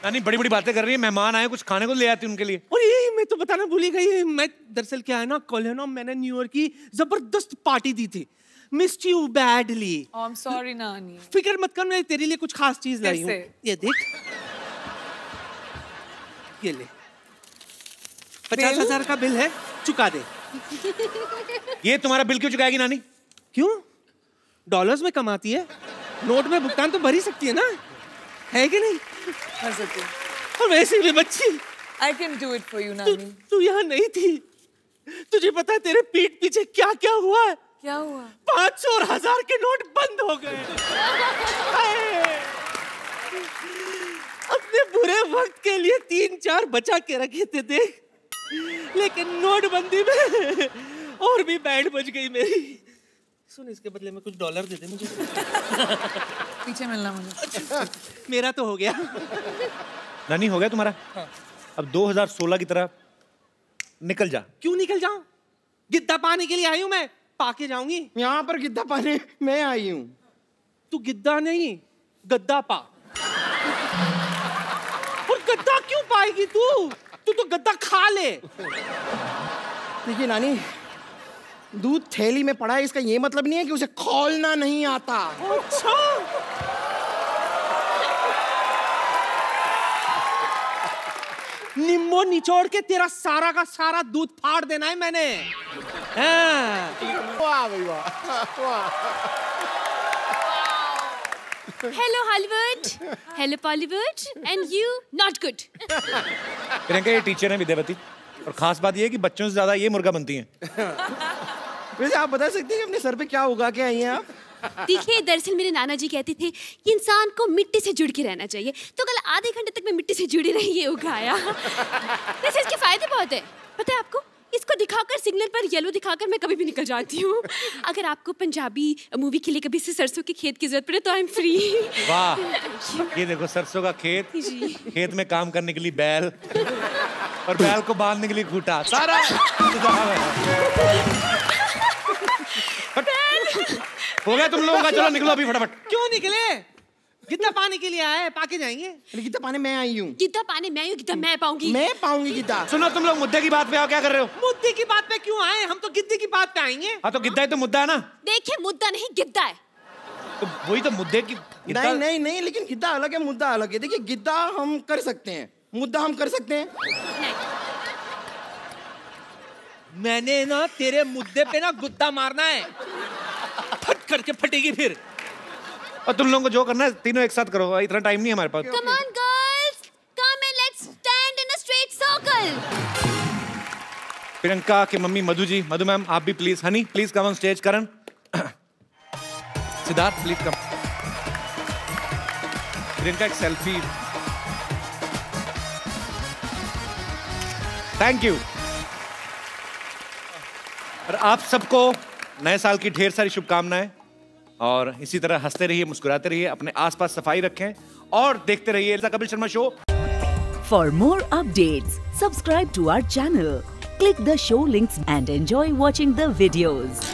नानी बड़ी बड़ी बातें कर रही है, मेहमान आए कुछ खाने को ले आती उनके लिए। और ये मैं तो बताना भूल ही गई, मैं दरअसल क्या है ना, कल है ना मैंने न्यू ईयर की जबरदस्त पार्टी दी थी। Missed you badly. Oh, I'm sorry, नानी। फिक्र मत कर, मैं तेरे लिए कुछ खास चीज लाई हूँ। ये देख, ये ले, 50,000 का बिल है, चुका दे। ये तुम्हारा बिल क्यों चुकाएगी नानी? क्यों? डॉलर्स में कमाती है, नोट में भुगतान तो भर ही सकती है ना, है कि नहीं? कर सकती हूँ। और वैसे भी बच्ची, I can do it for you, नानी। तू यहाँ नहीं थी, तुझे पता है तेरे पीठ पीछे क्या क्या हुआ है? क्या हुआ? 500 और 1000 के नोट बंद हो गए। अपने बुरे वक्त के लिए 3-4 बचा के रखे थे देख, लेकिन नोटबंदी में और भी बैंड बज गई मेरी। सुन, इसके बदले में कुछ डॉलर दे दे मुझे। पीछे मिलना मुझे। मेरा तो हो गया। नानी हो गया तुम्हारा? हाँ। अब 2016 की तरह निकल जा। क्यों निकल जाऊं? गिद्दा पाने के लिए आई हूं मैं, पाके जाऊंगी। यहाँ पर गिद्दा पाने मैं आई हूँ। तू गिद्दा नहीं, गद्दा पा। और गद्दा क्यों पाएगी तू? तू तो गद्दा खा ले। देखिए नानी, दूध थैली में पड़ा है, इसका ये मतलब नहीं है कि उसे खोलना नहीं आता। अच्छा। निम्बो निचोड़ के तेरा सारा का सारा दूध फाड़ देना है मैंने। वाह भाई वाह। Hello Hollywood, hello Bollywood, and you not good. Priyanka ये टीचर है विद्यावती, और खास बात ये है कि बच्चों से ज्यादा ये मुर्गा बनती हैं। वैसे आप बता सकते हैं कि अपने सर पे क्या उगा के आई हैं आप? देखिए, दरअसल मेरे नाना जी कहते थे कि इंसान को मिट्टी से जुड़ के रहना चाहिए, तो कल आधे घंटे तक मैं मिट्टी से जुड़ी रही, ये उगाया। वैसे इसके फायदे बहुत है, पता है आपको? इसको दिखाकर, सिग्नल पर येलो दिखाकर मैं कभी भी निकल जाती हूँ। अगर आपको पंजाबी मूवी के लिए कभी से सरसों के खेत की जरूरत पड़े तो आई एम फ्री। वाह, ये देखो सरसों का खेत, खेत में काम करने के लिए बैल, और बैल को बांधने के लिए खूंटा, सारा हो गया तुम लोगों का। चलो निकलो अभी फटाफट। क्यों निकले? गिद्दा पाने के लिए आए, पाके जाएंगे। गिद्दा पाने मैं आई हूँ। गिद्दा पाने मैं आई हूँ, गिद्दा मैं पाऊंगी। मैं पाऊंगी गिद्दा। सुनो, तुम लोग मुद्दे की बात पे आओ, क्या कर रहे हो? मुद्दे की बात पे क्यों आए? हम तो गिद्दे की बात पे आएंगे। हाँ तो गिद्दा ही तो मुद्दा है ना। देखिए, मुद्दा नहीं गिद्दा है। तो वही तो मुद्दे की। नहीं नहीं नहीं, लेकिन गिद्दा अलग है, मुद्दा अलग है। देखिए, गिद्दा हम कर सकते हैं, मुद्दा हम कर सकते हैं। मैंने ना तेरे मुद्दे पे ना गुद्दा मारना है, फट करके फटेगी फिर। और तुम लोगों को जो करना है तीनों एक साथ करो, इतना टाइम नहीं है हमारे पास। Come on girls, come and let's stand in a straight circle. Priyanka की मम्मी मधु जी, मधु मैम आप भी please, honey please come on stage, Karan, Siddharth please come. Priyanka एक सेल्फी। Thank you. और आप सबको नए साल की ढेर सारी शुभकामनाएं, और इसी तरह हंसते रहिए, मुस्कुराते रहिए, अपने आसपास सफाई रखें और देखते रहिए the Kapil Sharma show. For more updates subscribe to our channel, click the show links and enjoy watching the videos.